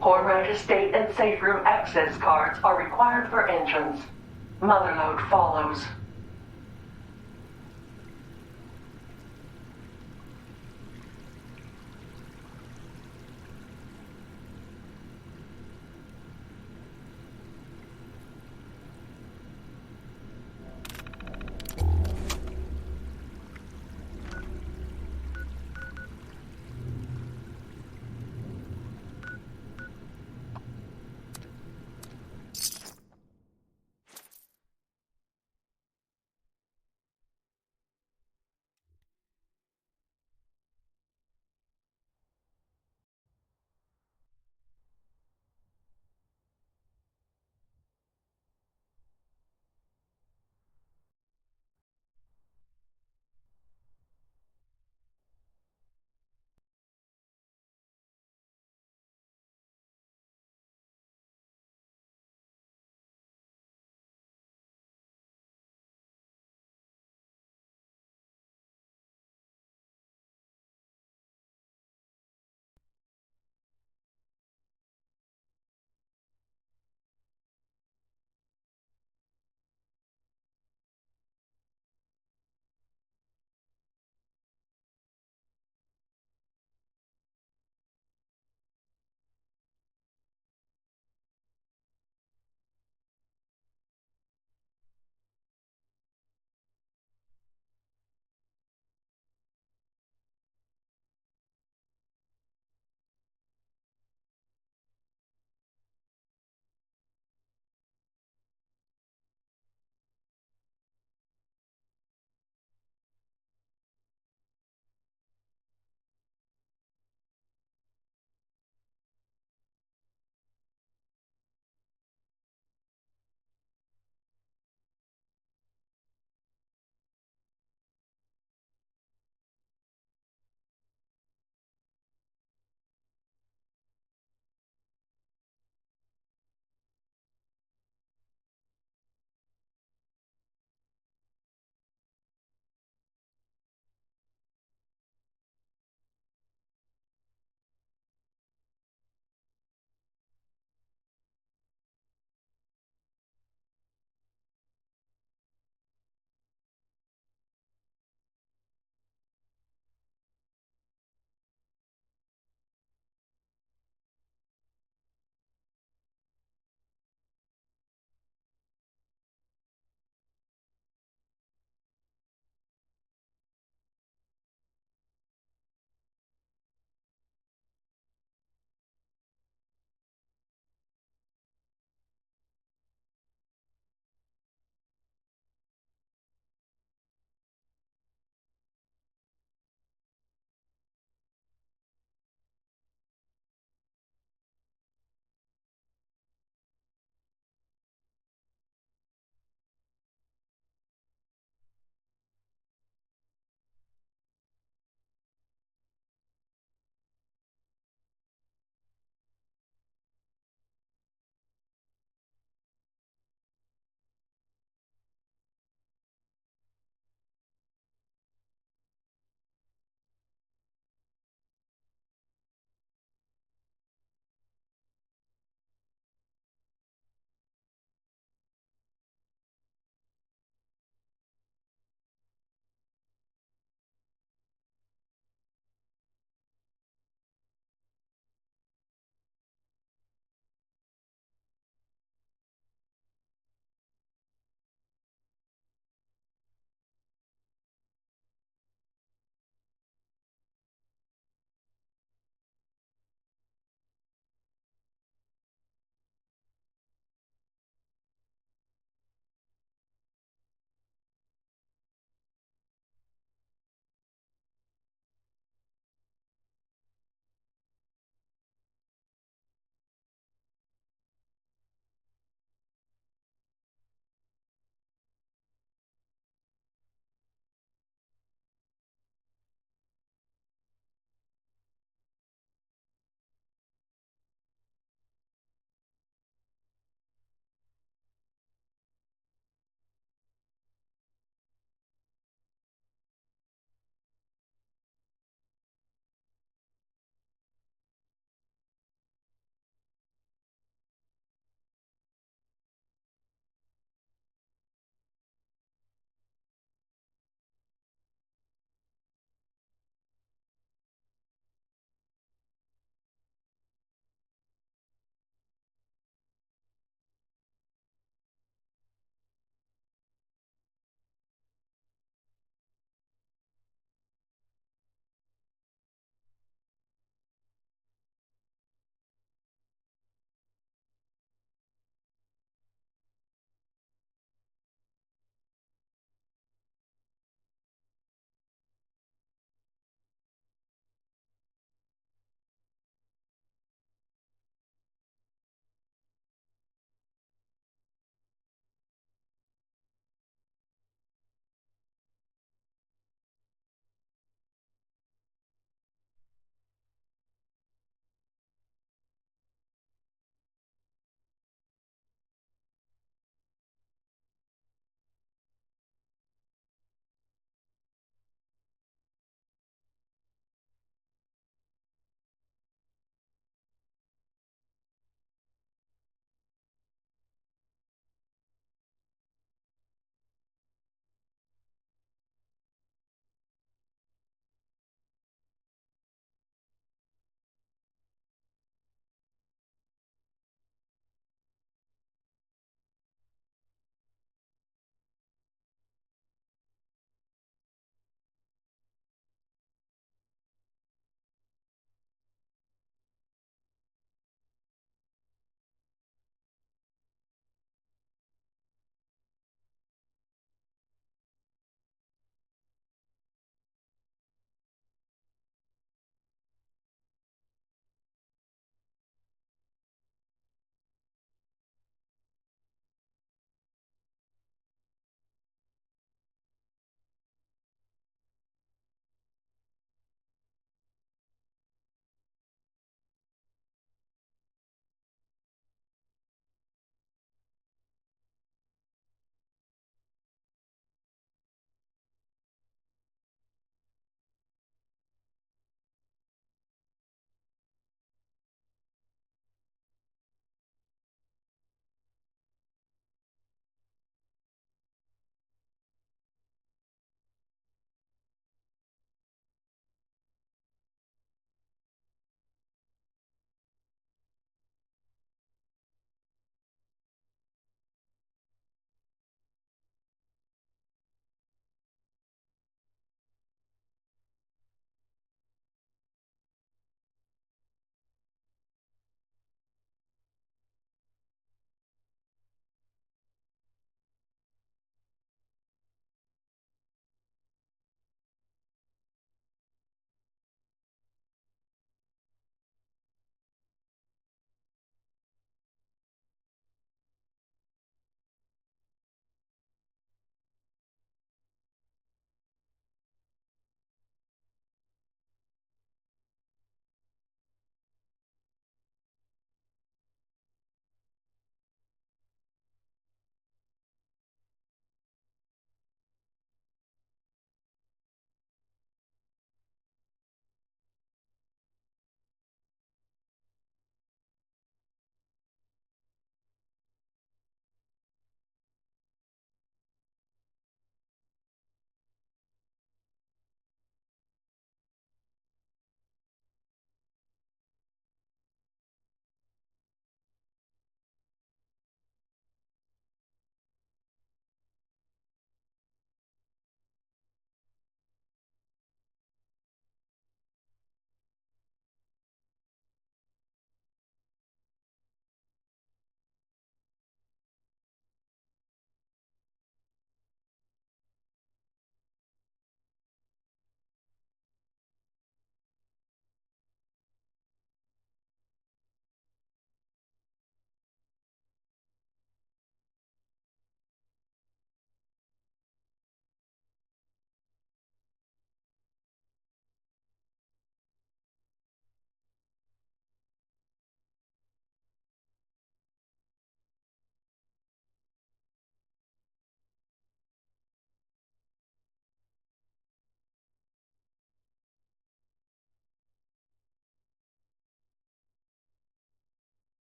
Hornwright Estate and safe room access cards are required for entrance. Motherlode follows.